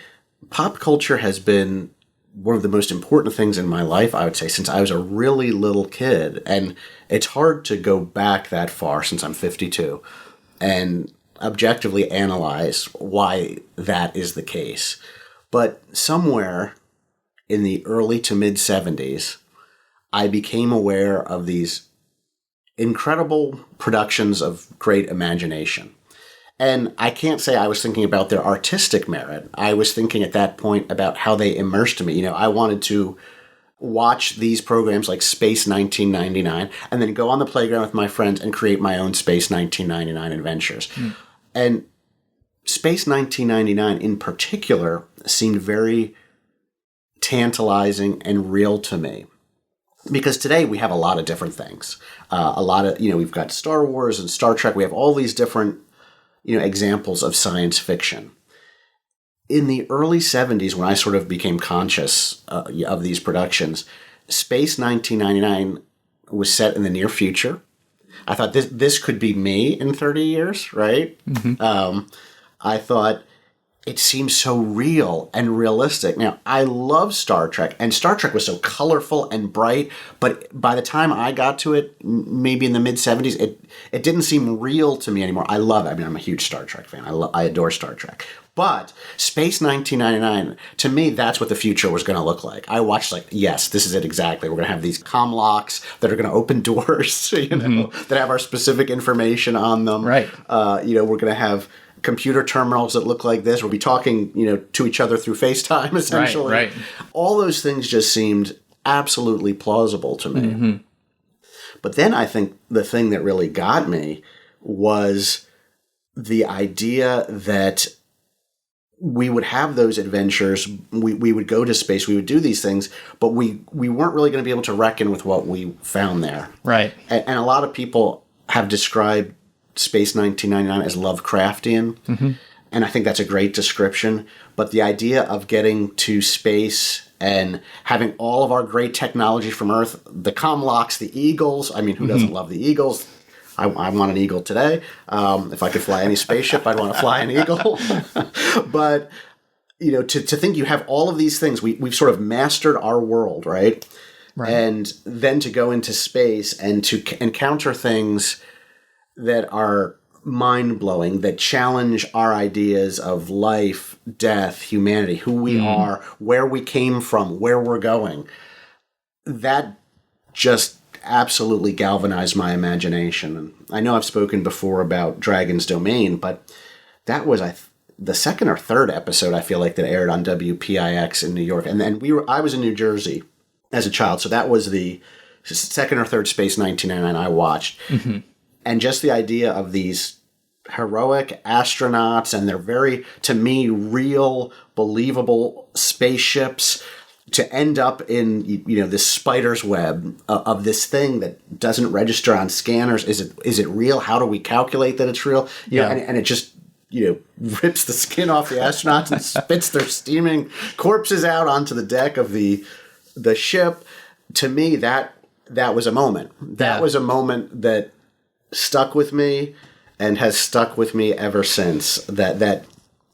E: Pop culture has been one of the most important things in my life, I would say, since I was a really little kid. And it's hard to go back that far since I'm 52 and objectively analyze why that is the case. But somewhere in the early to mid 70s, I became aware of these incredible productions of great imagination. And I can't say I was thinking about their artistic merit. I was thinking at that point about how they immersed me. I wanted to watch these programs like Space 1999 and then go on the playground with my friends and create my own Space 1999 adventures. And Space 1999 in particular seemed very tantalizing and real to me. Because today we have a lot of different things. We've got Star Wars and Star Trek. We have all these different examples of science fiction. In the early 70s, when I sort of became conscious of these productions, Space 1999 was set in the near future. I thought this could be me in 30 years, right? I thought it seems so real and realistic. Now, I love Star Trek, and Star Trek was so colorful and bright, but by the time I got to it, maybe in the mid-70s, it didn't seem real to me anymore. I love it. I mean, I'm a huge Star Trek fan. I adore Star Trek. But Space 1999, to me, that's what the future was going to look like. I watched yes, this is it exactly. We're going to have these comm locks that are going to open doors, that have our specific information on them.
F: Right.
E: We're going to have computer terminals that look like this. We'll be talking, to each other through FaceTime, essentially.
F: Right.
E: All those things just seemed absolutely plausible to me. But then I think the thing that really got me was the idea that we would have those adventures, we would go to space, we would do these things, but we weren't really going to be able to reckon with what we found there.
F: Right.
E: And a lot of people have described Space 1999 as Lovecraftian, and I think that's a great description. But the idea of getting to space and having all of our great technology from Earth, the comm locks, the eagles. I mean, who doesn't love the eagles? I want an eagle today. If I could fly any spaceship, I'd want to fly an eagle. But to think you have all of these things, we've sort of mastered our world, right? And then to go into space and to encounter things that are mind-blowing, that challenge our ideas of life, death, humanity, who we are, where we came from, where we're going. That just absolutely galvanized my imagination. And I know I've spoken before about Dragon's Domain, but that was the second or third episode, I feel like, that aired on WPIX in New York. And then I was in New Jersey as a child, so that was the second or third Space 1999 I watched. And just the idea of these heroic astronauts and their very, to me, real, believable spaceships to end up in, this spider's web of this thing that doesn't register on scanners. Is it real? How do we calculate that it's real? And it just, rips the skin off the astronauts and spits their steaming corpses out onto the deck of the ship. To me, that was a moment. That was a moment that stuck with me and has stuck with me ever since. That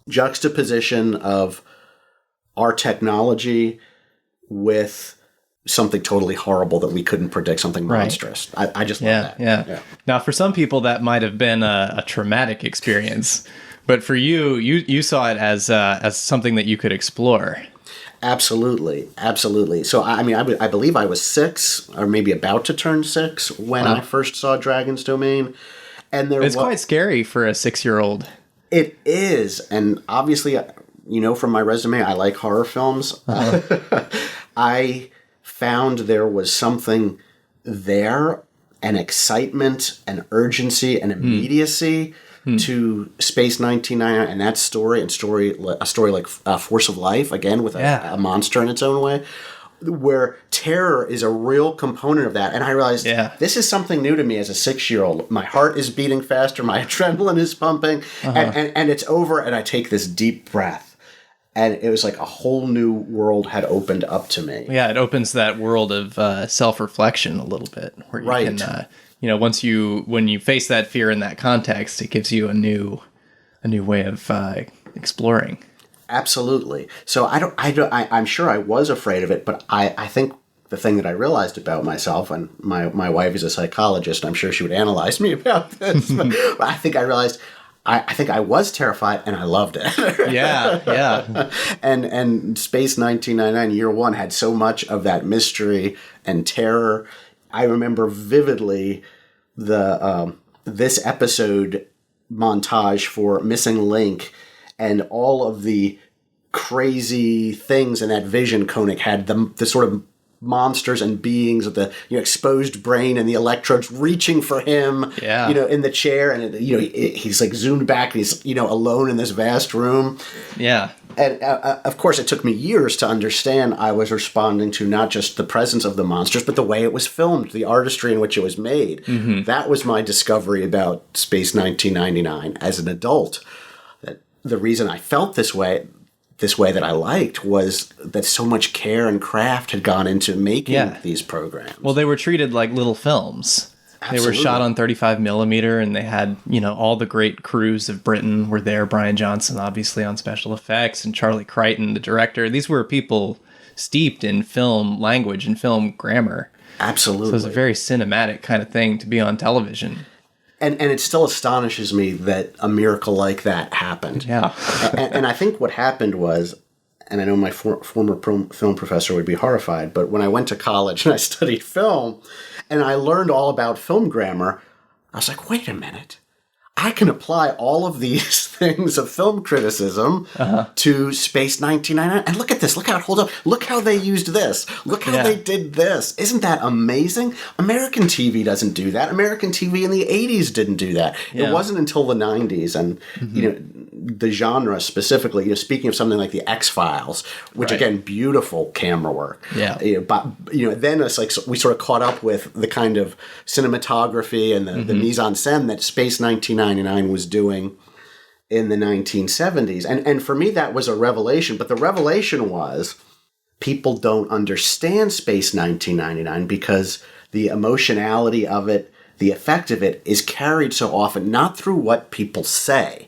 E: juxtaposition of our technology with something totally horrible that we couldn't predict, something monstrous. I just love that.
F: Yeah. Now, for some people, that might have been a traumatic experience, but for you saw it as something that you could explore.
E: Absolutely. So, I believe I was 6 or maybe about to turn 6 when I first saw Dragon's Domain. And it's
F: quite scary for a 6-year-old.
E: It is. And obviously, from my resume, I like horror films. I found there was something there, an excitement, an urgency, an immediacy to Space 1999 and that story, and a story like Force of Life, again, with a monster in its own way, where terror is a real component of that. And I realized this is something new to me as a 6-year-old. My heart is beating faster, my adrenaline is pumping, and it's over, and I take this deep breath. And it was like a whole new world had opened up to me.
F: Yeah, it opens that world of self-reflection a little bit, where you can, when you face that fear in that context, it gives you a new way of exploring.
E: Absolutely. So I'm sure I was afraid of it, but I think the thing that I realized about myself, and my wife is a psychologist, I'm sure she would analyze me about this, but I think I realized I think I was terrified, and I loved it.
F: Yeah.
E: And Space 1999 Year One had so much of that mystery and terror. I remember vividly this episode montage for Missing Link, and all of the crazy things in that vision Koenig had, the sort of monsters and beings with the exposed brain and the electrodes reaching for him, in the chair, and he's like zoomed back, and he's alone in this vast room.
F: Yeah.
E: And of course, it took me years to understand I was responding to not just the presence of the monsters, but the way it was filmed, the artistry in which it was made. Mm-hmm. That was my discovery about Space 1999 as an adult. That the reason I felt this way that I liked was that so much care and craft had gone into making these programs.
F: Well, they were treated like little films. Absolutely. They were shot on 35 millimeter, and they had, all the great crews of Britain were there. Brian Johnson, obviously, on special effects, and Charlie Crichton, the director. These were people steeped in film language and film grammar.
E: Absolutely.
F: So it was a very cinematic kind of thing to be on television.
E: And it still astonishes me that a miracle like that happened.
F: Yeah.
E: and I think what happened was, and I know my former film professor would be horrified, but when I went to college and I studied film, and I learned all about film grammar, I was like, wait a minute. I can apply all of these things of film criticism to Space 1999. And look at this. Look how it holds up. Look how they used this. Look how they did this. Isn't that amazing? American TV doesn't do that. American TV in the 80s didn't do that. Yeah. It wasn't until the 90s and, the genre specifically, speaking of something like the X-Files, which again, beautiful camera work.
F: Yeah.
E: But, then it's like we sort of caught up with the kind of cinematography and the mise en scène that Space 1999 was doing in the 1970s. And for me, that was a revelation. But the revelation was people don't understand Space 1999 because the emotionality of it, the effect of it is carried so often, not through what people say,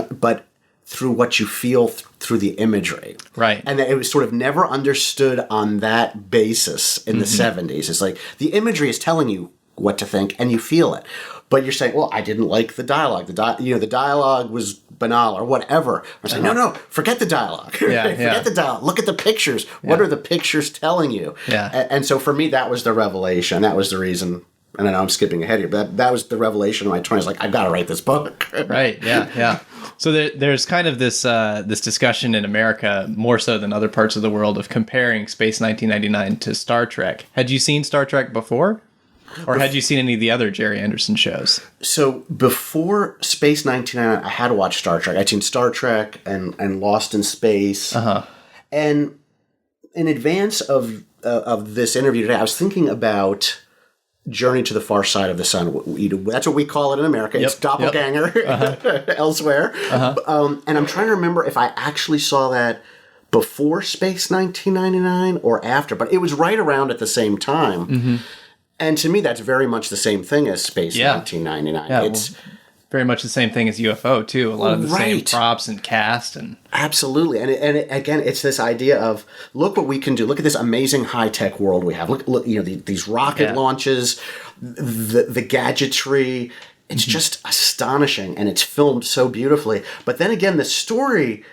E: but through what you feel through the imagery.
F: Right.
E: And that it was sort of never understood on that basis in the 70s. It's like the imagery is telling you what to think and you feel it. But you're saying, well, I didn't like the dialogue. The dialogue was banal or whatever. I'm saying, no, forget the dialogue. Forget the dialogue. Look at the pictures. What are the pictures telling you?
F: Yeah.
E: And so for me, that was the revelation. That was the reason. And I know I'm skipping ahead here, but that was the revelation of my 20s. Like, I've got to write this book.
F: Right. Yeah. So there's kind of this discussion in America, more so than other parts of the world, of comparing Space 1999 to Star Trek. Had you seen Star Trek before? Or had you seen any of the other Gerry Anderson shows? So
E: before Space 1999, I had to watch Star Trek. I'd seen Star Trek and Lost in Space. And in advance of this interview today, I was thinking about Journey to the Far Side of the Sun. That's what we call it in America. It's Doppelganger elsewhere. And I'm trying to remember if I actually saw that before Space 1999 or after, but it was right around at the same time. And to me, that's very much the same thing as Space 1999.
F: Yeah,
E: it's
F: very much the same thing as UFO, too. A lot of the same
E: Right.
F: props and cast. And
E: Absolutely. Again, it's this idea of, look what we can do. Look at this amazing high-tech world we have. Look, these rocket launches, the gadgetry. It's just astonishing, and it's filmed so beautifully. But then again, the story,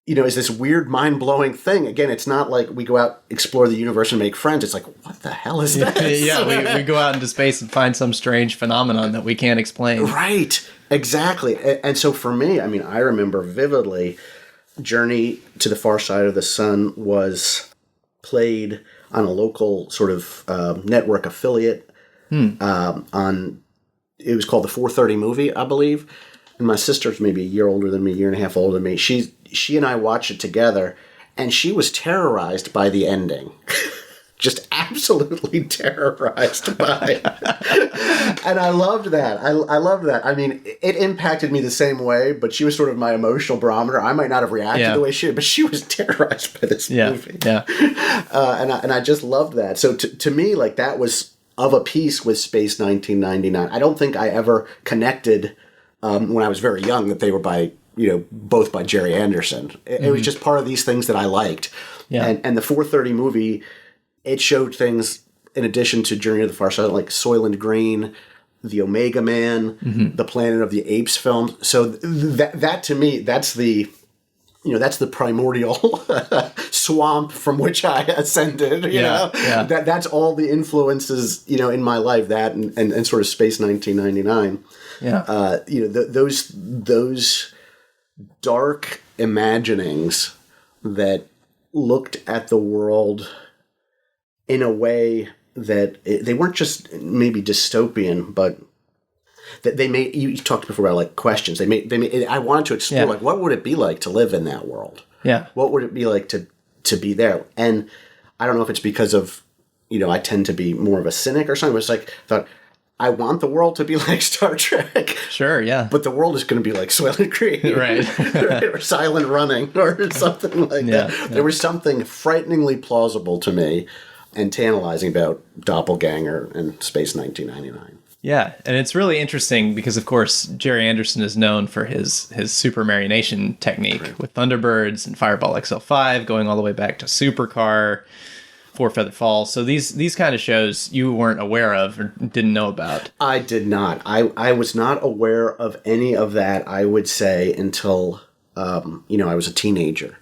E: is this weird, mind-blowing thing. Again, it's not like we go out, explore the universe, and make friends. It's like, what the hell is this?
F: Yeah, we go out into space and find some strange phenomenon that we can't explain.
E: Right. Exactly. And so for me, I remember vividly, Journey to the Far Side of the Sun was played on a local sort of network affiliate it was called the 4:30 movie, I believe. And my sister's maybe a year older than me, a year and a half older than me. She and I watched it together, and she was terrorized by the ending. Just absolutely terrorized by it. And I loved that. I loved that. It impacted me the same way, but she was sort of my emotional barometer. I might not have reacted the way she did, but she was terrorized by this movie.
F: Yeah.
E: And I just loved that. So to me, like, that was of a piece with Space 1999. I don't think I ever connected when I was very young that they were by, both by Gerry Anderson. It was just part of these things that I liked. Yeah. And the 4:30 movie, it showed things in addition to Journey to the Far Side, like Soylent Green, the Omega Man, the Planet of the Apes film. So that to me, that's the primordial swamp from which I ascended. You know, that's all the influences, in my life. That and sort of Space 1999. Yeah, those dark imaginings that looked at the world in a way that they weren't just maybe dystopian, but that they made. You talked before about like questions. They made. I wanted to explore like what would it be like to live in that world. Yeah, what would it be like to be there? And I don't know if it's because of I tend to be more of a cynic or something. But it's like I thought I want the world to be like Star Trek.
F: Sure, yeah.
E: But the world is going to be like Soylent Green, right? Or Silent Running, or something like that. There was something frighteningly plausible to me and tantalizing about Doppelganger and Space 1999.
F: Yeah, and it's really interesting because, of course, Gerry Anderson is known for his supermarionation technique with Thunderbirds and Fireball XL5, going all the way back to Supercar, Four Feather Falls. So these kind of shows you weren't aware of or didn't know about.
E: I did not. I was not aware of any of that, I would say, until I was a teenager.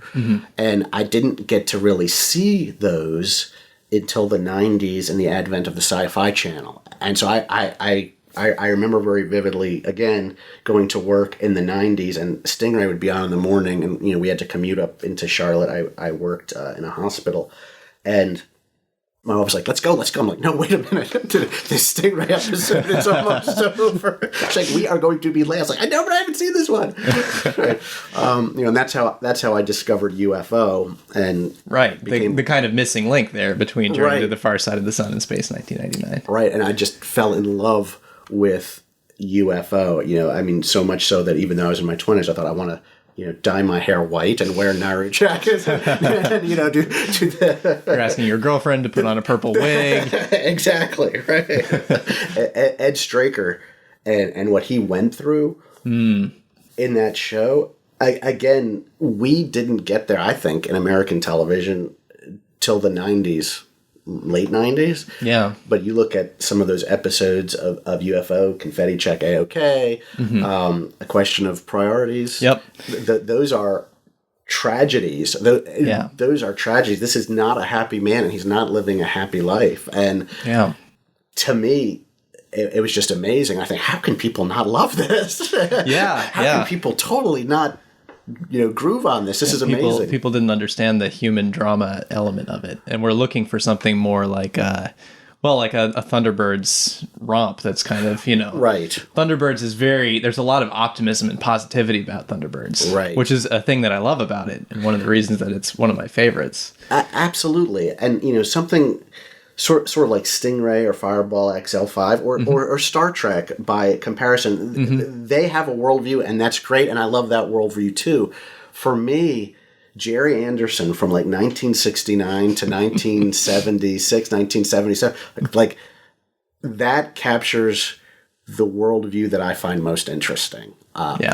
E: And I didn't get to really see those until the 90s and the advent of the Sci-Fi Channel. And so I remember very vividly, again, going to work in the 90s, and Stingray would be on in the morning, and we had to commute up into Charlotte. I worked in a hospital, and my mom was like, let's go. I'm like, no, wait a minute. This Stingray episode is almost over. She's like, we are going to be late. I was like, I know, but I haven't seen this one. Right. And that's how I discovered UFO. And
F: the kind of missing link there between Journey to the Far Side of the Sun and Space 1999.
E: Right. And I just fell in love with UFO. So much so that even though I was in my 20s, I thought I want to dye my hair white and wear Naru jackets and do the...
F: You're asking your girlfriend to put on a purple wig.
E: Exactly, right. Ed Straker and what he went through in that show, again, we didn't get there, I think, in American television till the 90s. Late 90s. Yeah. But you look at some of those episodes of UFO, Confetti Check A-OK, A Question of Priorities. Yep. Those are tragedies. Those are tragedies. This is not a happy man, and he's not living a happy life. And to me, it was just amazing. I think, how can people not love this? How can people totally not groove on this? This is amazing.
F: People didn't understand the human drama element of it, and we're looking for something more like a Thunderbirds romp. That's kind of
E: right.
F: Thunderbirds is there's a lot of optimism and positivity about Thunderbirds, right? Which is a thing that I love about it, and one of the reasons that it's one of my favorites.
E: Absolutely, and something sort of like Stingray or Fireball XL5 or Star Trek by comparison. They have a worldview, and that's great, and I love that worldview too. For me, Gerry Anderson from like 1969 to 1976, 1977, like that captures the worldview that I find most interesting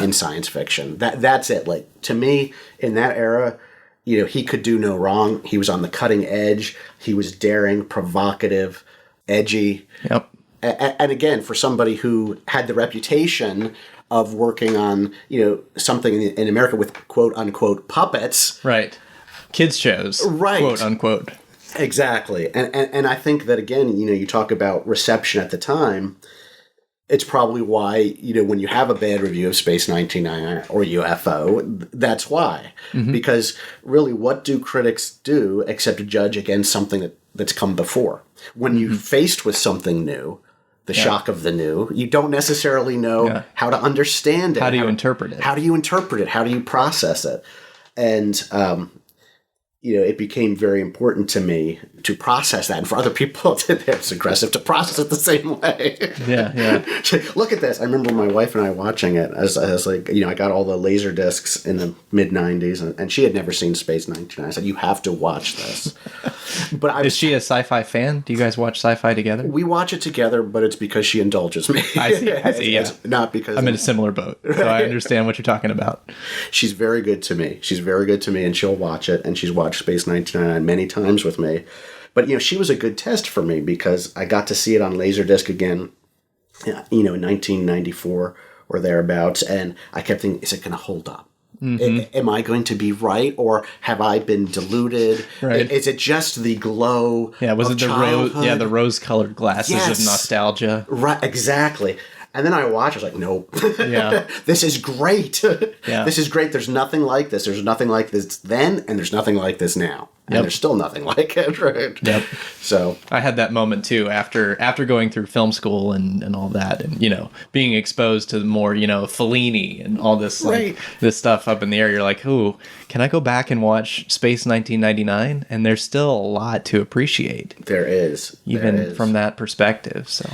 E: in science fiction. That's it. Like, to me, in that era, he could do no wrong. He was on the cutting edge. He was daring, provocative, edgy.
F: Yep.
E: And again, for somebody who had the reputation of working on, something in America with quote unquote puppets.
F: Right. Kids shows.
E: Right.
F: Quote unquote.
E: Exactly. And I think that, again, you talk about reception at the time. It's probably why, when you have a bad review of Space 1999 or UFO, that's why. Mm-hmm. Because really, what do critics do except to judge against something that's come before? When you're faced with something new, the shock of the new, you don't necessarily know how to understand it.
F: How do you interpret it?
E: How do you interpret it? How do you process it? And, it became very important to me to process that. And for other people, it's aggressive to process it the same way.
F: Yeah.
E: Look at this. I remember my wife and I watching it as like, I got all the laser discs in the mid-90s, and she had never seen Space 1999. I said, you have to watch this. But
F: Is she a sci-fi fan? Do you guys watch sci-fi together?
E: We watch it together, but it's because she indulges me.
F: I see, yeah.
E: It's not because...
F: I'm in a similar boat, so I understand what you're talking about.
E: She's very good to me. And she'll watch it, and she's watched Space 1999 many times with me. But, she was a good test for me because I got to see it on Laserdisc again, in 1994 or thereabouts, and I kept thinking, is it going to hold up? Mm-hmm. Am I going to be right, or have I been deluded?
F: Right.
E: Is it just the glow?
F: Yeah, was
E: of
F: it
E: childhood?
F: the rose-colored glasses of nostalgia?
E: Right, exactly. And then I watched, I was like, nope.
F: Yeah.
E: This is great.
F: Yeah.
E: This is great. There's nothing like this. There's nothing like this then, and there's nothing like this now. And there's still nothing like it, right?
F: Yep.
E: So
F: I had that moment too after going through film school and all that, and being exposed to more Fellini and all this this stuff up in the air. You're like, ooh, can I go back and watch Space 1999? And there's still a lot to appreciate.
E: There is,
F: even from that perspective. So.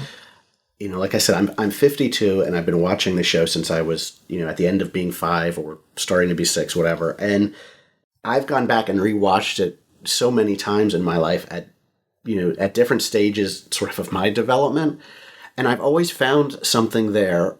E: Like I said, I'm 52, and I've been watching the show since I was, at the end of being 5 or starting to be 6, whatever. And I've gone back and rewatched it so many times in my life at different stages sort of my development. And I've always found something there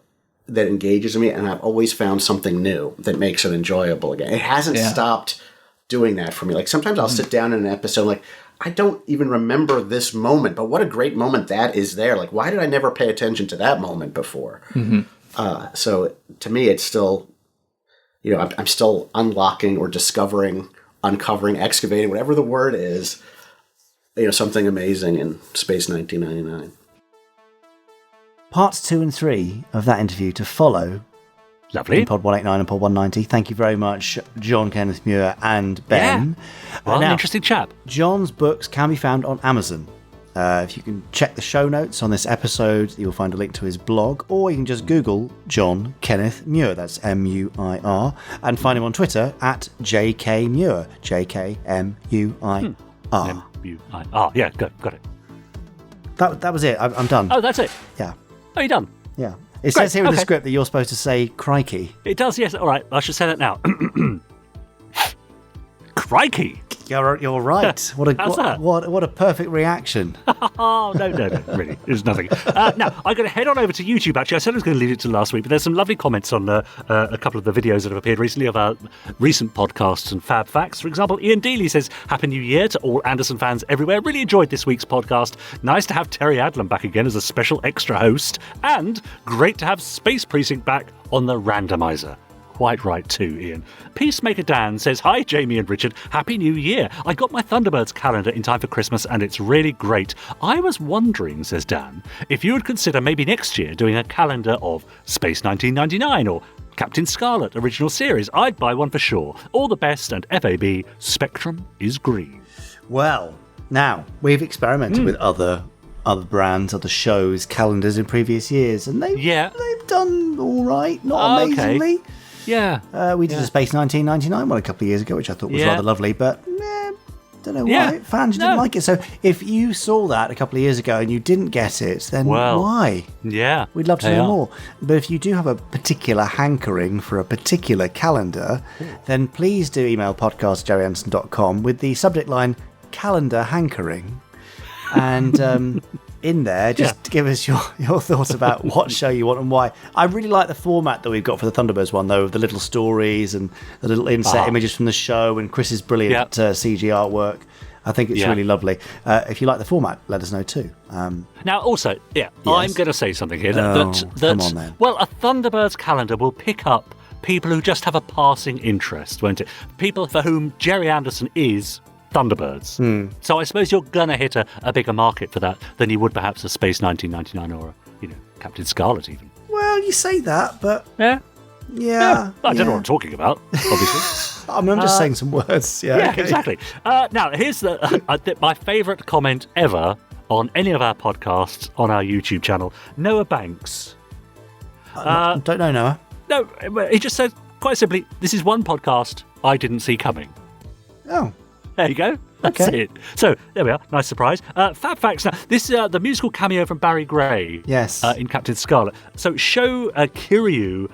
E: that engages me, and I've always found something new that makes it enjoyable again. It hasn't stopped doing that for me. Like, sometimes I'll sit down in an episode like, I don't even remember this moment, but what a great moment that is there. Like, why did I never pay attention to that moment before? Mm-hmm. So to me, it's still, I'm still unlocking or discovering, uncovering, excavating, whatever the word is, something amazing in Space 1999.
C: Parts 2 and 3 of that interview to follow.
B: Lovely.
C: In Pod 189 and Pod 190. Thank you very much, John Kenneth Muir and Ben.
B: Yeah. Well, an interesting chap.
C: John's books can be found on Amazon. If you can check the show notes on this episode, you'll find a link to his blog, or you can just Google John Kenneth Muir, that's M-U-I-R, and find him on Twitter at JK Muir, J-K-M-U-I-R.
B: M-U-I-R, yeah, got it.
C: That was it, I'm done.
B: Oh, that's it?
C: Yeah.
B: Oh, you're done?
C: Yeah. It says here in the script that you're supposed to say crikey.
B: It does, yes. All right, I should say that now. Crikey.
C: You're right. What a perfect reaction.
B: Oh, no, really. There's nothing. Now, I'm going to head on over to YouTube, actually. I said I was going to leave it to last week, but there's some lovely comments on a couple of the videos that have appeared recently of our recent podcasts and Fab Facts. For example, Ian Dealey says, Happy New Year to all Anderson fans everywhere. Really enjoyed this week's podcast. Nice to have Terry Adlam back again as a special extra host. And great to have Space Precinct back on the Randomiser. Quite right too, Ian. Peacemaker Dan says, Hi, Jamie and Richard. Happy New Year. I got my Thunderbirds calendar in time for Christmas and it's really great. I was wondering, says Dan, if you would consider maybe next year doing a calendar of Space 1999 or Captain Scarlet original series. I'd buy one for sure. All the best, and FAB, Spectrum is green.
C: Well, now, we've experimented with other brands, other shows, calendars in previous years, and they've done all right, not amazingly.
B: Okay. Yeah.
C: We did a Space 1999 one a couple of years ago, which I thought was rather lovely, but don't know why fans didn't like it. So if you saw that a couple of years ago and you didn't get it, then why?
B: Yeah.
C: We'd love to know more. But if you do have a particular hankering for a particular calendar, then please do email podcast@gerryanderson.com with the subject line calendar hankering. And in there, just give us your thoughts about what show you want and why. I really like the format that we've got for the Thunderbirds one, though, of the little stories and the little inset images from the show and Chris's brilliant CG artwork. I think it's really lovely. If you like the format, let us know too.
B: Now, also, I'm going to say something here. That,
C: come on then.
B: Well, a Thunderbirds calendar will pick up people who just have a passing interest, won't it? People for whom Gerry Anderson is Thunderbirds. So I suppose you're going to hit a bigger market for that than you would perhaps a Space 1999 or, Captain Scarlet even.
C: Well, you say that, but...
B: Yeah. I don't know what I'm talking about, obviously.
C: I'm just saying some words.
B: Yeah, exactly. Now, here's my favourite comment ever on any of our podcasts on our YouTube channel. Noah Banks.
C: Don't know Noah.
B: No, he just said, quite simply, this is one podcast I didn't see coming.
C: Oh.
B: There you go. That's it. So, there we are. Nice surprise. Fab Facts. Now, this is the musical cameo from Barry Gray.
C: Yes.
B: In Captain Scarlet. So, Sho Kiryu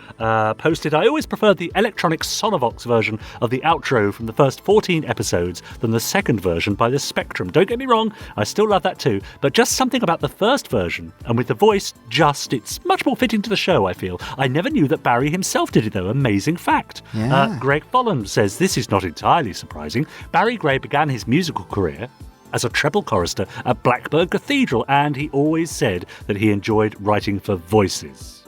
B: posted, I always preferred the electronic Sonovox version of the outro from the first 14 episodes than the second version by the Spectrum. Don't get me wrong, I still love that too. But just something about the first version, and with the voice, it's much more fitting to the show, I feel. I never knew that Barry himself did it, though. Amazing fact.
C: Yeah.
B: Greg Folland says, this is not entirely surprising. Barry Gray began his musical career as a treble chorister at Blackburn Cathedral, and he always said that he enjoyed writing for voices.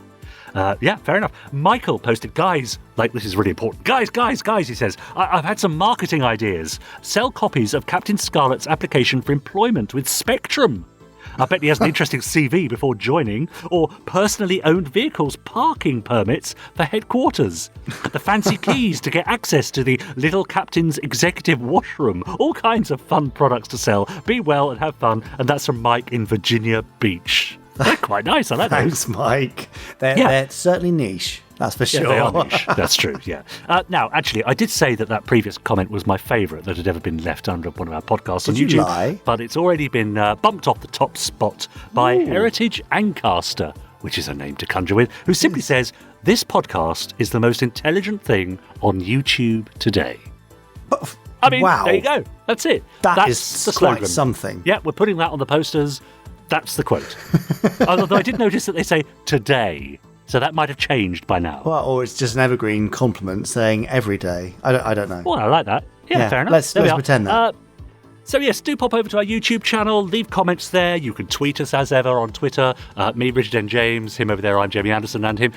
B: Fair enough. Michael posted, guys, this is really important. Guys, he says, I've had some marketing ideas. Sell copies of Captain Scarlet's application for employment with Spectrum. I bet he has an interesting CV before joining, or personally owned vehicles parking permits for headquarters, the fancy keys to get access to the Little Captain's executive washroom, all kinds of fun products to sell. Be well and have fun. And that's from Mike in Virginia Beach. They're quite nice. I like those.
C: Thanks, Mike. They're certainly niche. That's for sure.
B: Yeah, they are niche. That's true, yeah. Now, actually, I did say that previous comment was my favourite that had ever been left under one of our podcasts on YouTube.
C: Did you lie?
B: But it's already been bumped off the top spot by Heritage Ancaster, which is a name to conjure with, who simply says, this podcast is the most intelligent thing on YouTube today. I mean,
C: wow.
B: There you go. That's it.
C: That's
B: the slogan.
C: Quite something.
B: Yeah, we're putting that on the posters. That's the quote. Although I did notice that they say today. So that might have changed by now.
C: Well, or it's just an evergreen compliment saying every day. I don't know.
B: Well, I like that. Yeah, fair enough.
C: Let's pretend that.
B: So yes, do pop over to our YouTube channel, leave comments there. You can tweet us as ever on Twitter. Me, Richard N. James, him over there, I'm Gerry Anderson, and him.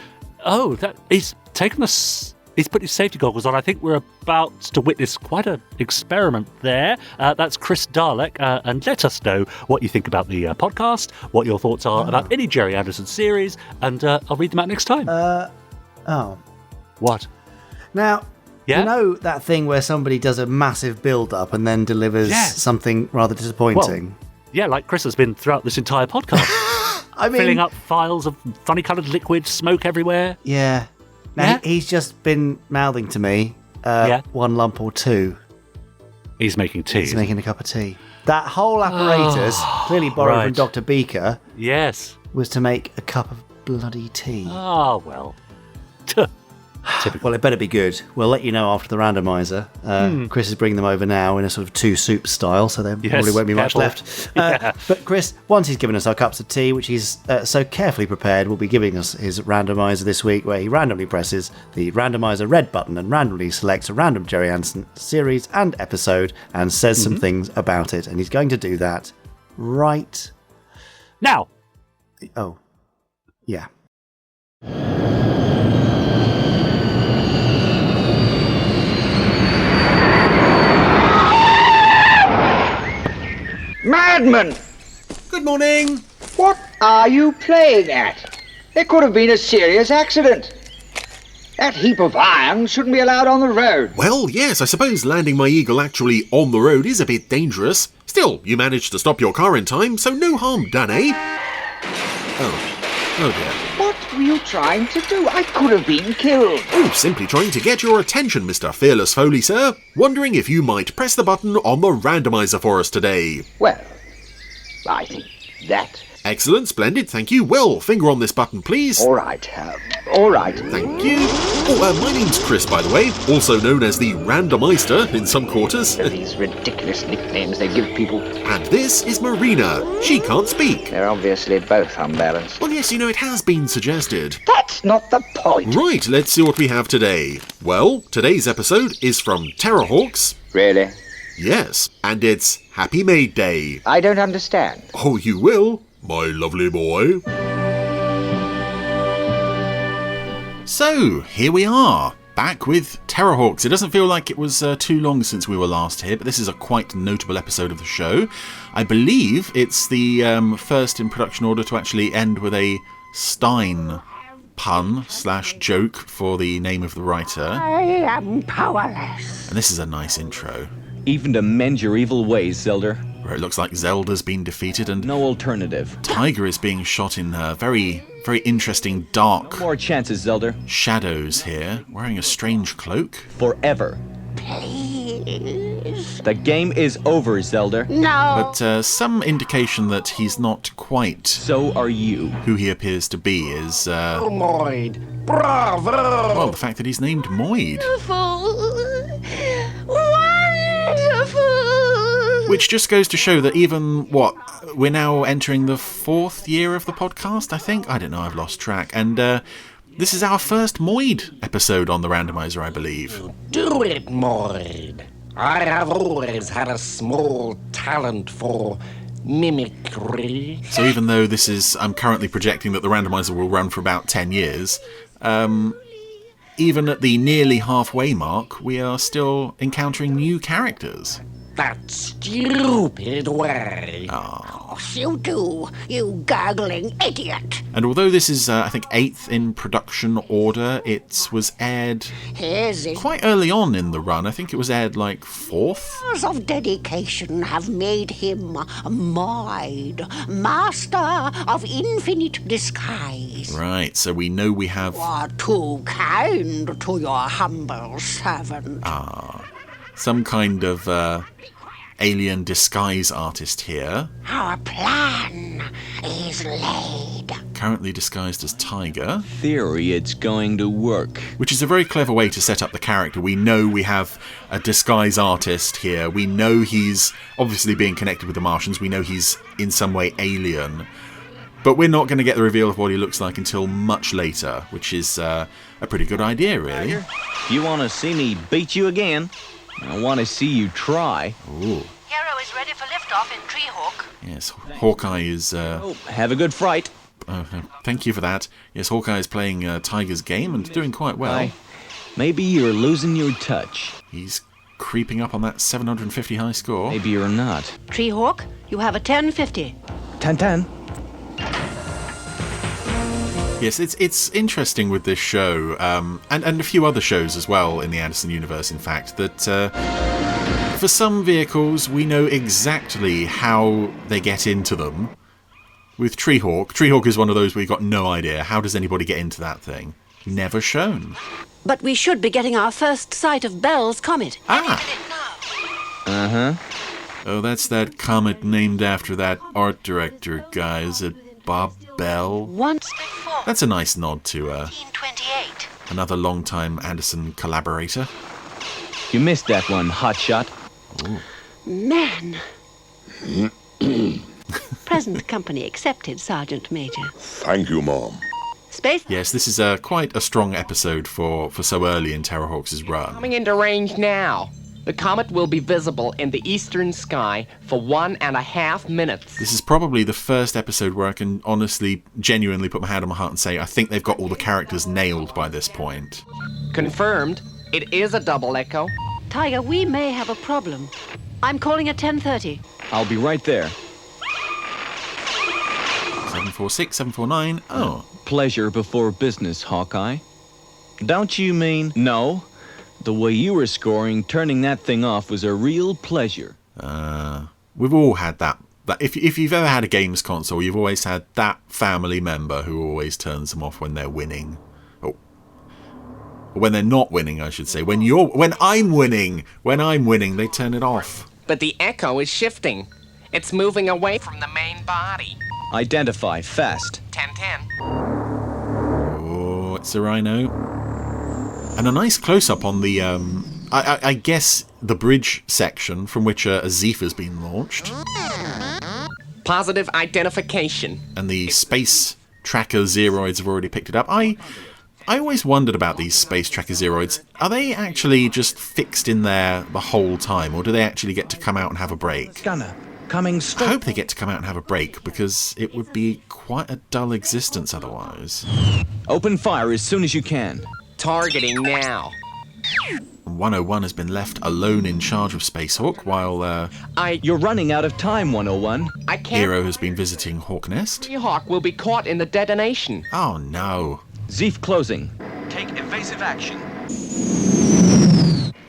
B: Oh, he's taken us. He's put his safety goggles on. I think we're about to witness quite an experiment there. That's Chris Dalek. And let us know what you think about the podcast, what your thoughts are about any Gerry Anderson series, and I'll read them out next time. What?
C: Now, you know that thing where somebody does a massive build-up and then delivers something rather disappointing?
B: Well, yeah, like Chris has been throughout this entire podcast.
C: I mean,
B: filling up files of funny-coloured liquid, smoke everywhere.
C: Yeah. Now, he's just been mouthing to me one lump or two.
B: He's making tea.
C: He's making a cup of tea. That whole apparatus, clearly borrowed from Dr. Beaker, was to make a cup of bloody tea.
B: Oh, well. Typical.
C: Well, it better be good. We'll let you know after the randomizer. Chris is bringing them over now in a sort of two soup style, so there probably won't be much left. But Chris, once he's given us our cups of tea, which he's so carefully prepared, will be giving us his randomizer this week, where he randomly presses the randomizer red button and randomly selects a random Gerry Anderson series and episode and says some things about it. And he's going to do that right
B: now.
C: Oh, yeah.
H: Madman!
D: Good morning.
H: What are you playing at? There could have been a serious accident. That heap of iron shouldn't be allowed on the road.
D: Well, yes, I suppose landing my eagle actually on the road is a bit dangerous. Still, you managed to stop your car in time, so no harm done, eh? Oh dear.
H: What were you trying to do? I could have been killed.
D: Oh, simply trying to get your attention, Mr. Fearless Foley, sir. Wondering if you might press the button on the randomizer for us today.
H: Well, I think that...
D: Excellent, splendid, thank you. Well, finger on this button, please.
H: All right. All right.
D: Thank you. Oh, my name's Chris, by the way, also known as the Randomeister in some quarters.
H: These ridiculous nicknames they give people.
D: And this is Marina. She can't speak.
H: They're obviously both unbalanced.
D: Well, yes, it has been suggested.
H: That's not the point.
D: Right, let's see what we have today. Well, today's episode is from Terrorhawks.
H: Really?
D: Yes, and it's Happy Maid Day.
H: I don't understand.
D: Oh, you will, my lovely boy. So, here we are, back with Terrorhawks. It doesn't feel like it was too long since we were last here, but this is a quite notable episode of the show. I believe it's the first in production order to actually end with a Stein pun / joke for the name of the writer.
I: I am powerless.
D: And this is a nice intro.
J: Even to mend your evil ways, Zelda.
D: Where it looks like Zelda's been defeated and
J: no alternative.
D: Tiger is being shot in very, very interesting dark
J: No more chances, Zelda.
D: shadows here, wearing a strange cloak.
J: Forever.
I: Please.
J: The game is over, Zelda.
I: No.
D: But some indication that he's not quite
J: So are you.
D: who he appears to be is,
I: Moid. Bravo.
D: well, the fact that he's named Moid.
I: Wonderful.
D: Which just goes to show that even, we're now entering the 4th year of the podcast, I think? I don't know, I've lost track. And this is our first Moid episode on the Randomiser, I believe.
K: Do it, Moid. I have always had a small talent for mimicry.
D: So even though this is, I'm currently projecting that the Randomiser will run for about 10 years, even at the nearly halfway mark, we are still encountering new characters.
K: That stupid way.
I: Yes, you do, you gurgling idiot.
D: And although this is, I think, 8th in production order, it was aired
I: His
D: quite early on in the run. I think it was aired like 4th.
I: years of dedication have made him Moid, master of infinite disguise.
D: Right, so we know we have
I: You are too kind to your humble servant.
D: some kind of alien disguise artist here,
I: Our plan is laid.
D: currently disguised as Tiger,
J: Theory it's going to work.
D: which is a very clever way to set up the character. We know we have a disguise artist here. We know he's obviously being connected with the Martians. We know he's in some way alien. But we're not going to get the reveal of what he looks like until much later, which is a pretty good idea, really.
J: If you want to see me beat you again, I want to see you try.
D: Ooh.
I: Hero is ready for liftoff in Treehawk.
D: Yes, Hawkeye is...
J: Oh, have a good fright.
D: thank you for that. Yes, Hawkeye is playing Tiger's game and doing quite well.
J: Maybe you're losing your touch.
D: He's creeping up on that 750 high score.
J: Maybe you're not.
I: Treehawk, you have a 1050.
J: 10-10.
D: Yes, it's interesting with this show, and a few other shows as well in the Anderson universe, in fact, that for some vehicles we know exactly how they get into them. With Treehawk is one of those where you've got no idea. How does anybody get into that thing? Never shown.
L: But we should be getting our first sight of Bell's comet.
J: Uh-huh.
D: Oh, that's that comet named after that art director guy. Is it Bob Bell? That's a nice nod to another long-time Anderson collaborator.
J: You missed that one, hotshot.
L: Man. Present company accepted, Sergeant Major.
M: Thank you, Mom.
L: Space?
D: Yes, this is quite a strong episode for so early in Terrorhawks' run.
N: Coming into range now. The comet will be visible in the eastern sky for 1.5 minutes.
D: This is probably the first episode where I can honestly, genuinely put my hand on my heart and say I think they've got all the characters nailed by this point.
N: Confirmed. It is a double echo.
L: Tiger, we may have a problem. I'm calling at 10:30.
J: I'll be right there.
D: 746, 749. Oh.
J: Pleasure before business, Hawkeye. Don't you mean... No. The way you were scoring, turning that thing off was a real pleasure.
D: We've all had that. If you've ever had a games console, you've always had that family member who always turns them off when they're winning. Oh. Or when they're not winning, I should say. When I'm winning, they turn it off.
N: But the echo is shifting. It's moving away from the main body.
J: Identify fast.
N: 10-10.
D: Oh, That's a rhino. And a nice close-up on the, I guess, the bridge section from which a Zeef has been launched.
N: Positive identification.
D: And the space tracker Zeroids have already picked it up. I always wondered about these space tracker Zeroids. Are they actually just fixed in there the whole time, or do they actually get to come out and have a break?
J: Scanner, coming straight.
D: I hope they get to come out and have a break, because it would be quite a dull existence otherwise.
J: Open fire as soon as you can.
N: Targeting now.
D: 101 has been left alone in charge of Spacehawk, while
J: You're running out of time, 101.
N: I can't.
D: Hero has been visiting Hawk Nest.
N: Treehawk will be caught in the detonation.
D: Oh no.
J: Zeef closing. Take evasive action.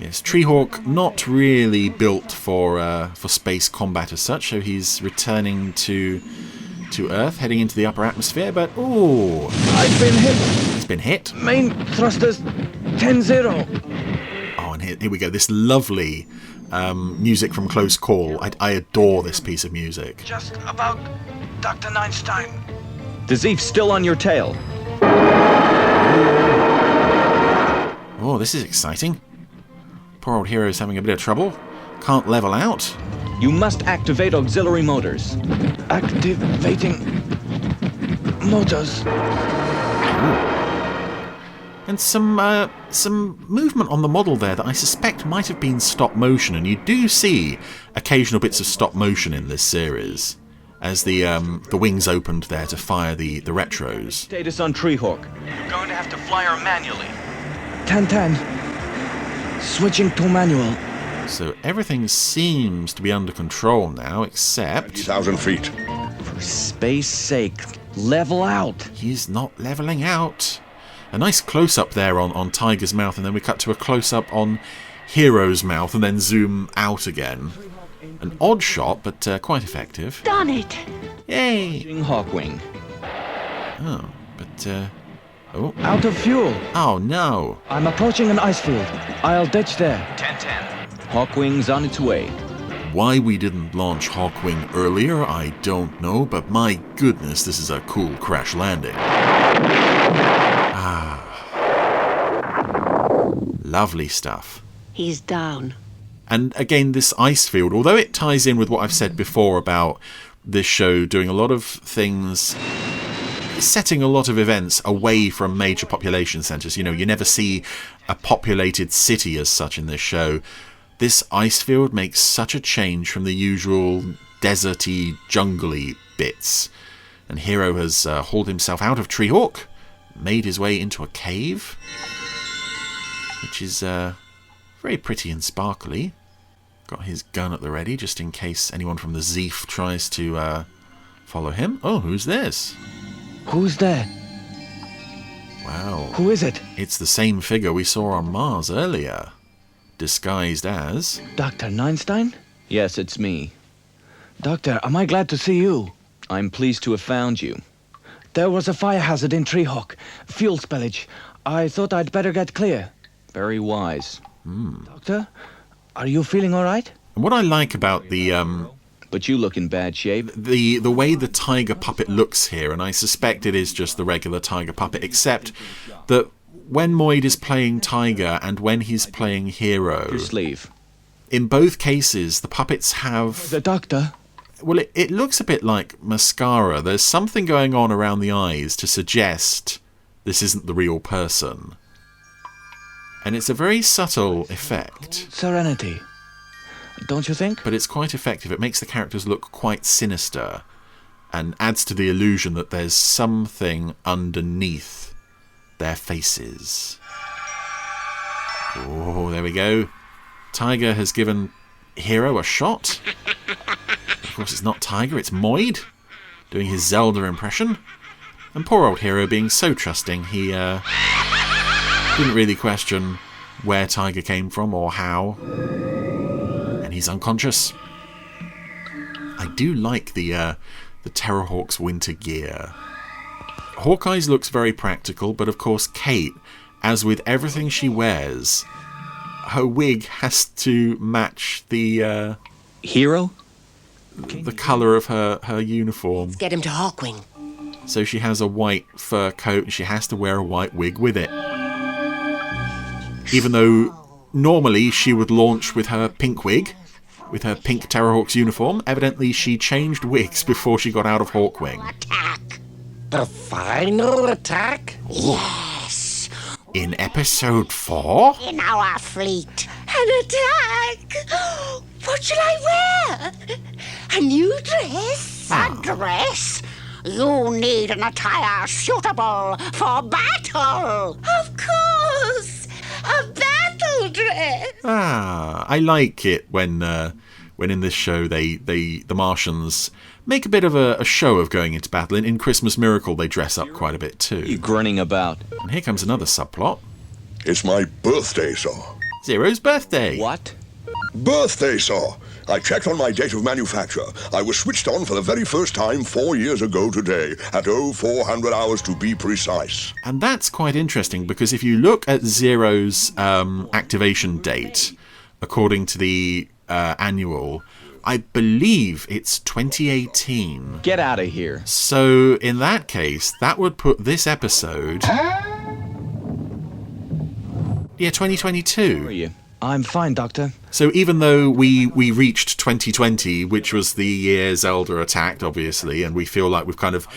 D: Yes, Treehawk not really built for space combat as such, so he's returning to Earth, heading into the upper atmosphere, but ooh.
J: I've been hit.
D: He's been hit.
J: Main thrusters 10-0.
D: Oh, and here we go. This lovely music from Close Call. I adore this piece of music.
J: Just about Dr. Einstein. The Zeef's still on your tail.
D: Oh, this is exciting. Poor old Hero's having a bit of trouble. Can't level out.
J: You must activate auxiliary motors. Activating motors.
D: Ooh. And some movement on the model there that I suspect might have been stop motion, and you do see occasional bits of stop motion in this series as the wings opened there to fire the retros.
J: Status on Treehawk. You're going to have to fly her manually. 10-10. Switching to manual.
D: So everything seems to be under control now, except
M: 20,000 feet.
J: For space sake, level out.
D: He's not leveling out. A nice close-up there on Tiger's mouth, and then we cut to a close-up on Hero's mouth, and then zoom out again. An odd shot, but quite effective.
L: Done it!
D: Yay!
J: Hawkwing.
D: Oh, but oh.
J: Out of fuel.
D: Oh no.
J: I'm approaching an ice field. I'll ditch there. 10-10. Hawkwing's on its way.
D: Why we didn't launch Hawkwing earlier, I don't know, but my goodness, this is a cool crash landing. Ah. Lovely stuff.
L: He's down.
D: And again, this ice field, although it ties in with what I've said before about this show doing a lot of things, setting a lot of events away from major population centres. You know, you never see a populated city as such in this show. This ice field makes such a change from the usual deserty, jungly bits. And Hero has hauled himself out of Treehawk, made his way into a cave, which is very pretty and sparkly. Got his gun at the ready, just in case anyone from the Zeef tries to follow him. Oh, who's this?
J: Who's there?
D: Wow.
J: Who is it?
D: It's the same figure we saw on Mars earlier, disguised as...
J: Dr. Einstein? Yes, it's me. Doctor, am I glad to see you? I'm pleased to have found you. There was a fire hazard in Treehawk. Fuel spillage. I thought I'd better get clear. Very wise. Doctor, are you feeling all right?
D: What I like about the...
J: But you look in bad shape.
D: The way the tiger puppet looks here, and I suspect it is just the regular tiger puppet, except that when Moid is playing Tiger and when he's playing Hero...
J: Your sleeve.
D: In both cases, the puppets have...
J: The doctor?
D: Well, it looks a bit like mascara. There's something going on around the eyes to suggest this isn't the real person. And it's a very subtle effect.
J: Serenity. Don't you think?
D: But it's quite effective. It makes the characters look quite sinister and adds to the illusion that there's something underneath their faces. Oh, there we go. Tiger has given Hero a shot. Of course, it's not Tiger, it's Moid, doing his Zelda impression. And poor old Hero being so trusting, he didn't really question where Tiger came from or how. And he's unconscious. I do like the Terrorhawk's winter gear. Hawkeye's looks very practical, but of course Kate, as with everything she wears, her wig has to match the...
J: Hero?
D: The colour of her uniform.
I: Let's get him to Hawkwing.
D: So she has a white fur coat and she has to wear a white wig with it. Even though normally she would launch with her pink wig, with her pink Terrorhawks uniform, evidently she changed wigs before she got out of Hawkwing.
K: Attack! The final attack?
I: Yes.
D: In episode 4?
I: In our fleet.
M: An attack! What shall I wear? A new dress?
I: A dress? You need an attire suitable for battle.
M: Of course! A battle dress!
D: I like it when in this show the Martians make a bit of a show of going into battle. In Christmas Miracle, they dress up quite a bit too.
J: You grinning about?
D: And here comes another subplot.
O: It's my birthday, sir.
D: Zero's birthday.
J: What?
O: Birthday, sir. I checked on my date of manufacture. I was switched on for the very first time 4 years ago today, at 0400 hours to be precise.
D: And that's quite interesting, because if you look at Zero's activation date, according to the annual, I believe it's 2018.
J: Get out of here.
D: So in that case, that would put this episode... 2022.
J: Where are you? I'm fine, Doctor.
D: So even though we reached 2020, which was the year Zelda attacked, obviously, and we feel like we've kind of,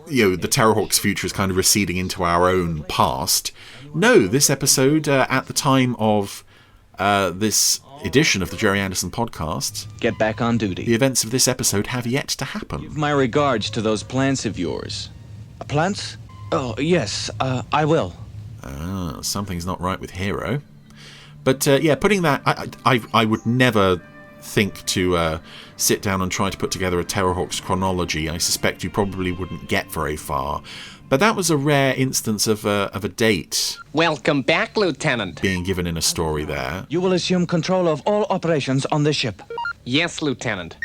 D: the Terrorhawks' future is kind of receding into our own past. No, this episode, at the time of this edition of the Gerry Anderson podcast,
J: get back on duty.
D: The events of this episode have yet to happen.
J: Give my regards to those plants of yours. Plants? Oh, yes, I will.
D: Something's not right with Hero. But putting that, I would never think to sit down and try to put together a Terrorhawks chronology. I suspect you probably wouldn't get very far. But that was a rare instance of a date.
N: Welcome back, Lieutenant.
D: Being given in a story there.
J: You will assume control of all operations on the ship.
N: Yes, Lieutenant.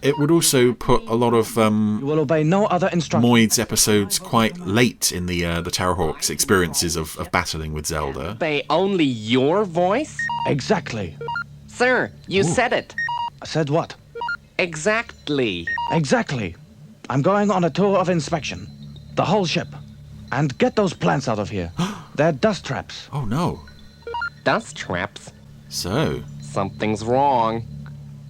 D: It would also put a lot of
J: you will obey no other instructions.
D: Moid's episodes quite late in the Terrorhawks' experiences of battling with Zelda.
N: Obey only your voice?
J: Exactly.
N: Sir, you said it.
J: Said what?
N: Exactly.
J: Exactly. I'm going on a tour of inspection. The whole ship. And get those plants out of here. They're dust traps.
D: Oh no.
N: Dust traps?
D: So?
N: Something's wrong.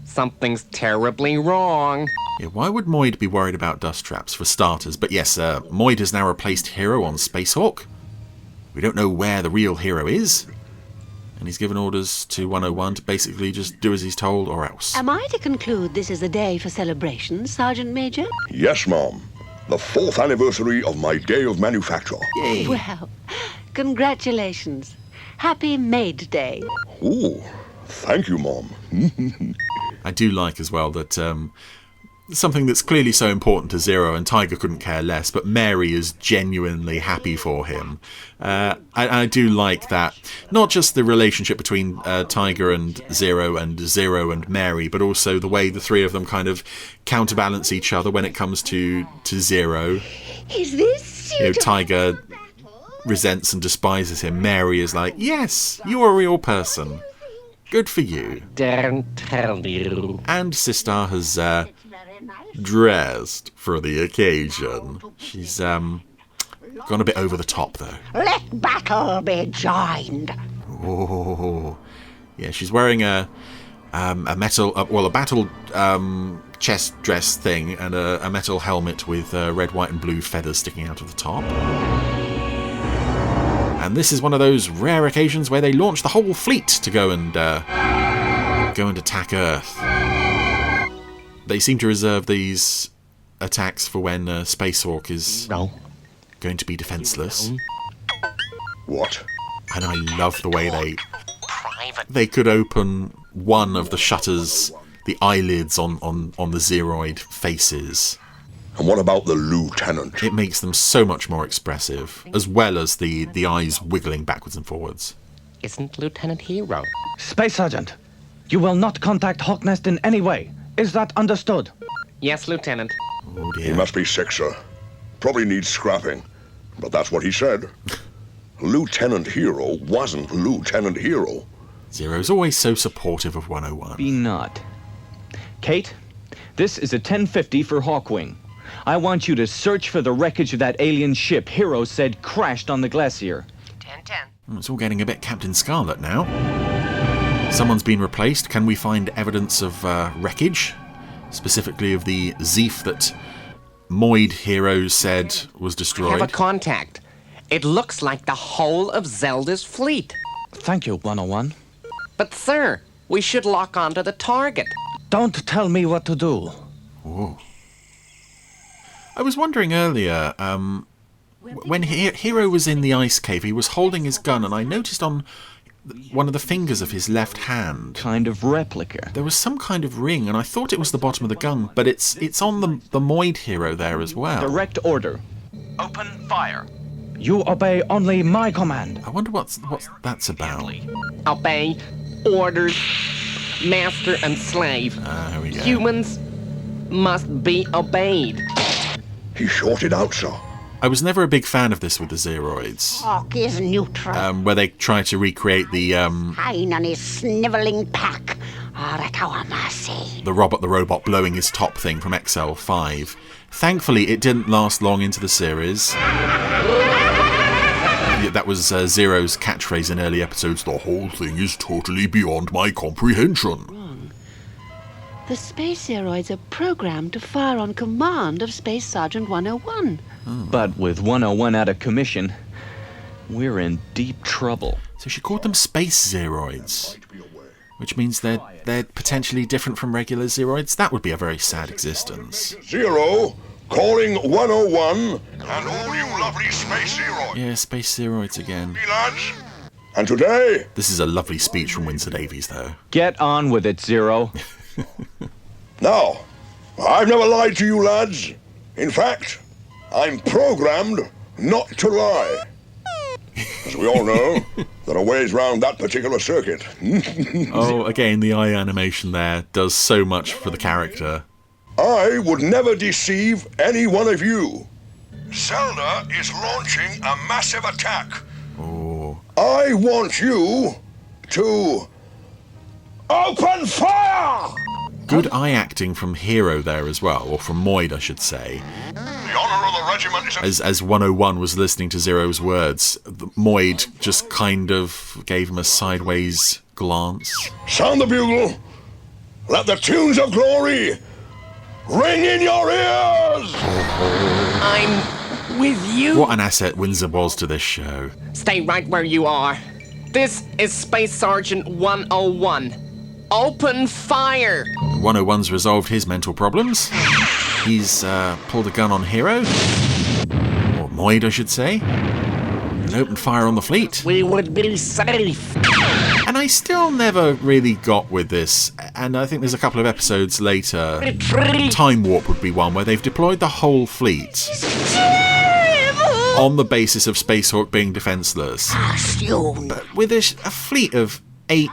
N: Something's terribly wrong.
D: Yeah, why would Moid be worried about dust traps, for starters? But yes, Moid has now replaced Hero on Spacehawk. We don't know where the real Hero is. And he's given orders to 101 to basically just do as he's told or else.
L: Am I to conclude this is a day for celebration, Sergeant Major?
O: Yes, Mom. The 4th anniversary of my day of manufacture.
D: Yay.
L: Well, congratulations. Happy Maid Day.
O: Ooh, thank you, Mom.
D: I do like as well that something that's clearly so important to Zero, and Tiger couldn't care less, but Mary is genuinely happy for him. I do like that. Not just the relationship between Tiger and Zero and Mary, but also the way the three of them kind of counterbalance each other when it comes to Zero.
M: Is this suitable?
D: Tiger resents and despises him. Mary is like, yes, you're a real person. Good for you.
N: Don't tell you.
D: And Sistar has dressed for the occasion. She's gone a bit over the top, though.
I: Let battle be joined.
D: Oh, yeah. She's wearing a metal, a battle chest dress thing, and a metal helmet with red, white, and blue feathers sticking out of the top. And this is one of those rare occasions where they launch the whole fleet to go and attack Earth. They seem to reserve these attacks for when Spacehawk is going to be defenseless.
O: What?
D: And I love the way they could open one of the shutters, the eyelids on the Zeroid faces.
O: And what about the Lieutenant?
D: It makes them so much more expressive, as well as the eyes wiggling backwards and forwards.
N: Isn't Lieutenant Hero?
J: Space Sergeant, you will not contact Hawknest in any way. Is that understood?
N: Yes, Lieutenant.
D: Oh dear.
O: He must be sick, sir. Probably needs scrapping. But that's what he said. Lieutenant Hero wasn't Lieutenant Hero.
D: Zero's always so supportive of 101.
J: Be not. Kate, this is a 1050 for Hawkwing. I want you to search for the wreckage of that alien ship Hero said crashed on the glacier.
N: 10-10.
D: It's all getting a bit Captain Scarlet now. Someone's been replaced. Can we find evidence of wreckage? Specifically of the Zeef that Moid Hero said was
N: I
D: destroyed.
N: have a contact. It looks like the whole of Zelda's fleet.
J: Thank you, 101.
N: But, sir, we should lock onto the target.
J: Don't tell me what to do.
D: Whoa. I was wondering earlier, when Hero was in the ice cave, he was holding his gun, and I noticed on one of the fingers of his left hand,
J: kind of replica,
D: there was some kind of ring, and I thought it was the bottom of the gun, but it's on the Moid Hero there as well.
J: Direct order. Open fire. You obey only my command.
D: I wonder what that's about.
N: Obey orders, master and slave.
D: Here we go.
N: Humans must be obeyed.
O: He shorted out, sir.
D: I was never a big fan of this with the Zeroids.
I: Talk is neutral.
D: Where they try to recreate the
I: Pine and his snivelling pack are at our mercy.
D: the Robot the Robot blowing his top thing from XL5. Thankfully, it didn't last long into the series. Yeah, that was Zero's catchphrase in early episodes. The whole thing is totally beyond my comprehension.
L: The Space Zeroids are programmed to fire on command of Space Sergeant 101.
J: But with 101 out of commission, we're in deep trouble.
D: So she called them Space Zeroids, which means they're potentially different from regular Zeroids. That would be a very sad existence.
O: Zero, calling 101, and all you lovely Space Zeroids.
D: Yeah, Space Zeroids again.
O: Lads. And today...
D: This is a lovely speech from Windsor Davies, though.
J: Get on with it, Zero.
O: Now, I've never lied to you, lads. In fact, I'm programmed not to lie. As we all know, there are ways round that particular circuit.
D: Oh, again, the eye animation there does so much for the character.
O: I would never deceive any one of you. Zelda is launching a massive attack.
D: Oh.
O: I want you to open fire!
D: Good eye acting from Hero there as well, or from Moid, I should say.
O: The honor of the regiment is...
D: As 101 was listening to Zero's words, Moid just kind of gave him a sideways glance.
O: Sound the bugle. Let the tunes of glory ring in your ears!
N: I'm with you.
D: What an asset Windsor was to this show.
N: Stay right where you are. This is Space Sergeant 101. Open fire!
D: 101's resolved his mental problems. He's pulled a gun on Hero. Or Moid, I should say. And opened fire on the fleet.
N: We would be safe.
D: And I still never really got with this. And I think there's a couple of episodes later. Time Warp would be one where they've deployed the whole fleet. On the basis of Spacehawk being defenseless. But with a fleet of 8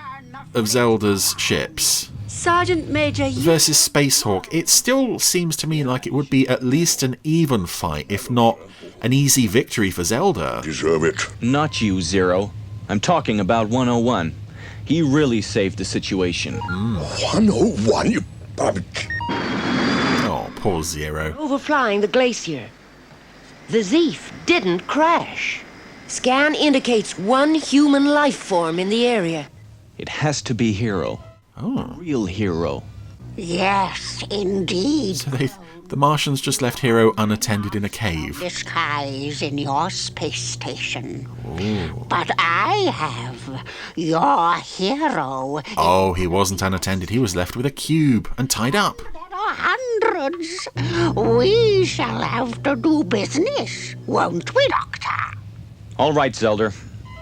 D: of Zelda's ships
L: Sergeant Major,
D: versus Spacehawk, it still seems to me like it would be at least an even fight, if not an easy victory for Zelda.
O: Deserve it.
J: Not you, Zero. I'm talking about 101. He really saved the situation.
O: 101? You...
D: Oh, poor Zero.
M: Overflying the glacier. The Zeef didn't crash. Scan indicates one human life form in the area.
J: It has to be Hero.
D: Oh.
J: Real Hero.
I: Yes, indeed.
D: So the Martians just left Hero unattended in a cave.
I: Disguise in your space station.
D: Ooh.
I: But I have your hero.
D: Oh, he wasn't unattended. He was left with a cube and tied up.
I: There are hundreds. We shall have to do business, won't we, Doctor?
J: All right, Zelda.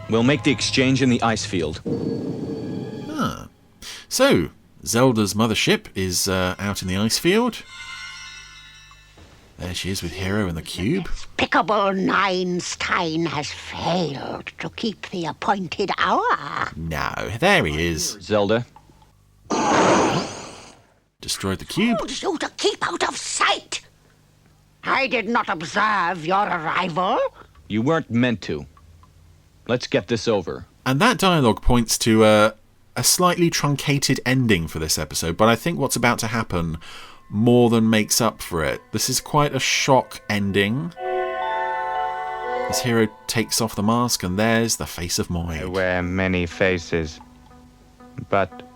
J: We'll make the exchange in the ice field.
D: Ah. So, Zelda's mothership is out in the ice field. There she is with Hero and the cube.
I: Despicable Neinstein has failed to keep the appointed hour.
D: No, there he is.
J: Zelda.
D: Destroyed the cube.
I: Told you to keep out of sight. I did not observe your arrival.
J: You weren't meant to. Let's get this over.
D: And that dialogue points to a slightly truncated ending for this episode, but I think what's about to happen more than makes up for it. This is quite a shock ending. This hero takes off the mask, and there's the face of Moid.
P: I wear many faces, but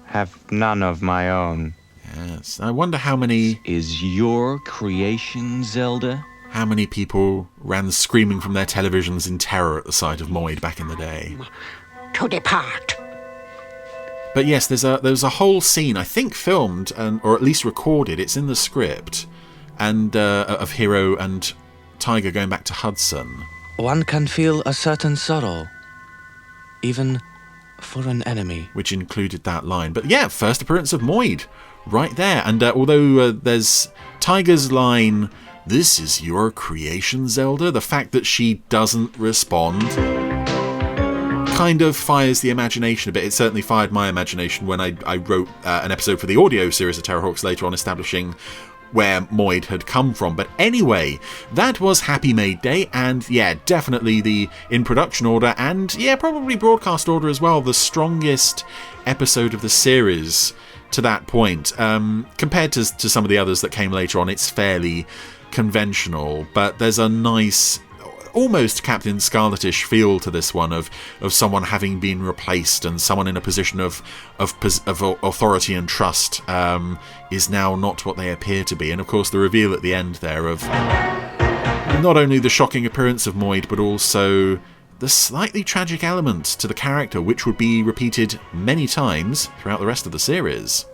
P: have none of my own.
D: Yes, I wonder how many...
J: Is your creation, Zelda?
D: How many people ran screaming from their televisions in terror at the sight of Moid back in the day?
I: To depart.
D: But yes, there's a whole scene, I think filmed, or at least recorded, it's in the script, and of Hero and Tiger going back to Hudson.
J: One can feel a certain sorrow, even for an enemy.
D: Which included that line. But yeah, first appearance of Moid, right there. And although there's Tiger's line, "This is your creation, Zelda," the fact that she doesn't respond kind of fires the imagination a bit. It certainly fired my imagination when I wrote an episode for the audio series of Terrorhawks later on, establishing where Moid had come from. But anyway, that was Happy Maid Day, and yeah, definitely the in production order, and yeah, probably broadcast order as well, the strongest episode of the series to that point. Compared to some of the others that came later on, it's fairly conventional, but there's a nice, almost Captain Scarletish feel to this one of someone having been replaced, and someone in a position of authority and trust is now not what they appear to be. And of course the reveal at the end there of not only the shocking appearance of Moid, but also the slightly tragic element to the character, which would be repeated many times throughout the rest of the series.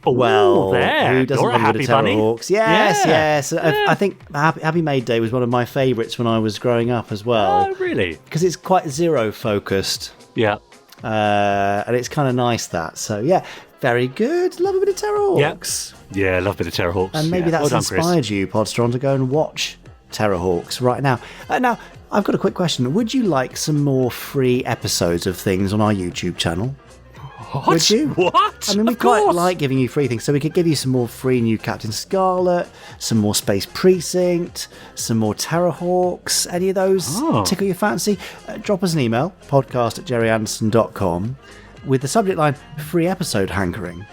C: Well,
B: there.
C: who doesn't
B: You're a
C: remember the
B: happy bunny.
C: Terrorhawks? Yes,
B: Yeah.
C: yes.
B: Yeah.
C: I think Happy Maid Day was one of my favourites when I was growing up as well.
B: Oh, really?
C: Because it's quite Zero-focused.
B: Yeah.
C: And it's kind of nice that. So, yeah, very good. Love a bit of Terrorhawks.
B: Yeah, love a bit of Terrorhawks.
C: And maybe
B: yeah.
C: that's
B: Well done, Chris.
C: inspired you, Podsteron, to go and watch Terrorhawks right now. Now, I've got a quick question. Would you like some more free episodes of things on our YouTube channel?
B: What?
C: Would you?
B: What?
C: I mean, we
B: Of
C: quite
B: course.
C: like giving you free things, so we could give you some more free new Captain Scarlet, some more Space Precinct, some more Terrorhawks. Any of those tickle your fancy? Drop us an email, podcast@gerryanderson.com, with the subject line "free episode hankering."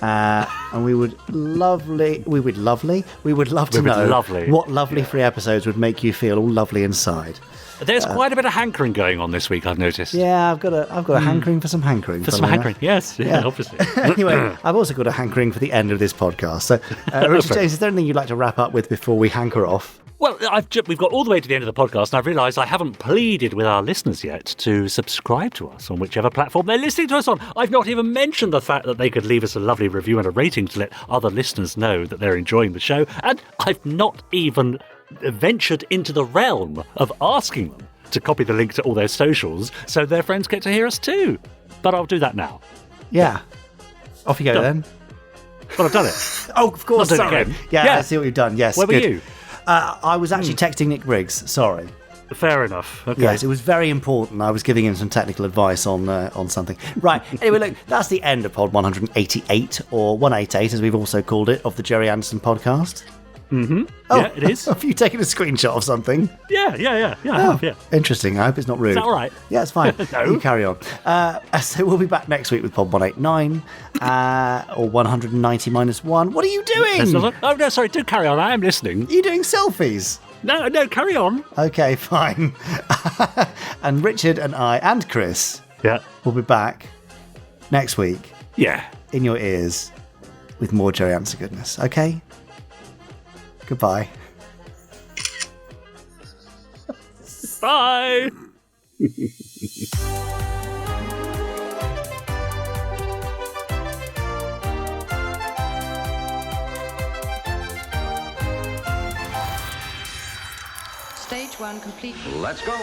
C: And we would love to know what lovely free episodes would make you feel all lovely inside.
B: There's quite a bit of hankering going on this week, I've noticed.
C: Yeah, I've got a hankering for some hankering.
B: For some
C: funnily
B: hankering,
C: enough.
B: yes, yeah, obviously.
C: Anyway, I've also got a hankering for the end of this podcast. So, Richard James, is there anything you'd like to wrap up with before we hanker off?
B: Well, we've got all the way to the end of the podcast, and I've realised I haven't pleaded with our listeners yet to subscribe to us on whichever platform they're listening to us on. I've not even mentioned the fact that they could leave us a lovely review and a rating to let other listeners know that they're enjoying the show, and I've not even ventured into the realm of asking them to copy the link to all their socials so their friends get to hear us too. But I'll do that now.
C: Yeah. Off you go then.
B: Well, I've done it.
C: Oh, of course.
B: Not done it
C: Sorry.
B: again.
C: Yeah, I see what you've done. Yes.
B: Where
C: good.
B: were you?
C: I was actually texting Nick Briggs. Sorry.
B: Fair enough. Okay.
C: Yes, it was very important. I was giving him some technical advice on something. Right. Anyway, look, that's the end of Pod 188, or 188, as we've also called it, of the Gerry Anderson podcast.
B: Mm-hmm.
C: Oh,
B: yeah, it is.
C: Have you taken a screenshot of something?
B: Yeah, I have, yeah.
C: Interesting. I hope it's not rude.
B: Is that all right?
C: Yeah, it's fine.
B: No.
C: You carry on. So we'll be back next week with Pod 189, or 190 minus 1. What are you doing?
B: Oh, no, sorry, do carry on. I am listening.
C: Are you doing selfies?
B: No, carry on.
C: Okay, fine. And Richard and I and Chris will be back next week.
B: Yeah.
C: In your ears with more Gerry Anderson goodness. Okay? Goodbye.
B: Bye.
Q: Stage 1 complete.
R: Let's go.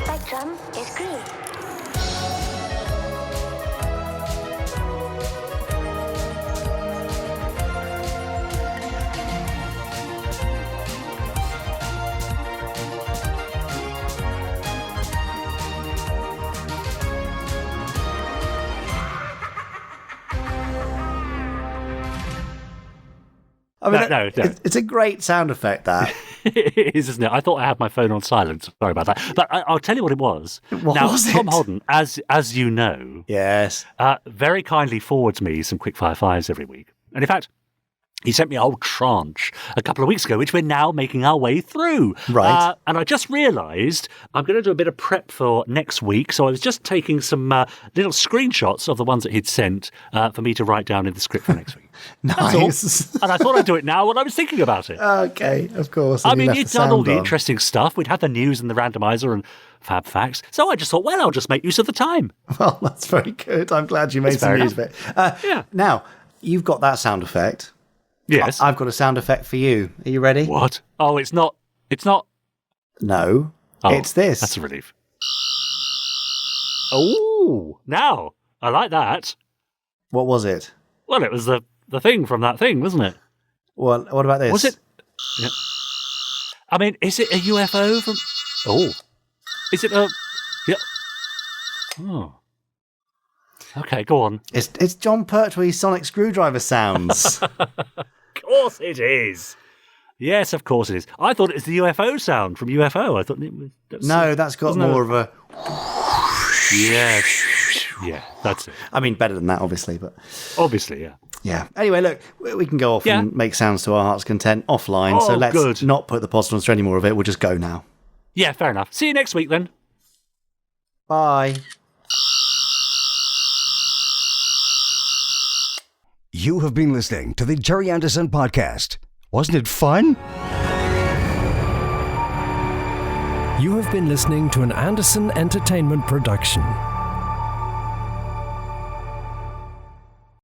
I: Spectrum is green.
C: I mean,
B: No.
C: It's a great sound effect, that.
B: It is, isn't it? I thought I had my phone on silent. Sorry about that. But I'll tell you what it was.
C: What was it?
B: Tom Holden, as you know,
C: yes,
B: very kindly forwards me some quickfire fives every week. And in fact, he sent me a whole tranche a couple of weeks ago, which we're now making our way through.
C: Right.
B: And I just realised I'm going to do a bit of prep for next week. So I was just taking some little screenshots of the ones that he'd sent for me to write down in the script for next week.
C: Nice.
B: And I thought I'd do it now when I was thinking about it.
C: Okay, of course.
B: I mean, you'd done all the interesting stuff. We'd had the news and the randomizer and FAB Facts. So I just thought, well, I'll just make use of the time.
C: Well, that's very good. I'm glad you made some use of it.
B: Yeah.
C: Now, you've got that sound effect.
B: Yes.
C: I've got a sound effect for you. Are you ready?
B: What? Oh, it's not.
C: No.
B: Oh,
C: it's this.
B: That's a relief. Oh, now I like that.
C: What was it?
B: Well, it was the thing from that thing, wasn't it?
C: Well, what about this?
B: Was it? Yeah. I mean, is it a UFO from? Oh, is it a? Yeah. Oh. Okay, go on.
C: It's John Pertwee's sonic screwdriver sounds.
B: Of course it is. Yes, of course it is. I thought it was the UFO sound from UFO. I thought it was...
C: No, that's got more of a...
B: Yes. Yeah, that's it.
C: I mean, better than that, obviously, but...
B: Obviously, yeah.
C: Yeah. Anyway, look, we can go off and make sounds to our heart's content offline, so let's not put the Podsterons through any more of it. We'll just go now.
B: Yeah, fair enough. See you next week, then.
C: Bye.
R: You have been listening to the Gerry Anderson Podcast. Wasn't it fun?
A: You have been listening to an Anderson Entertainment production.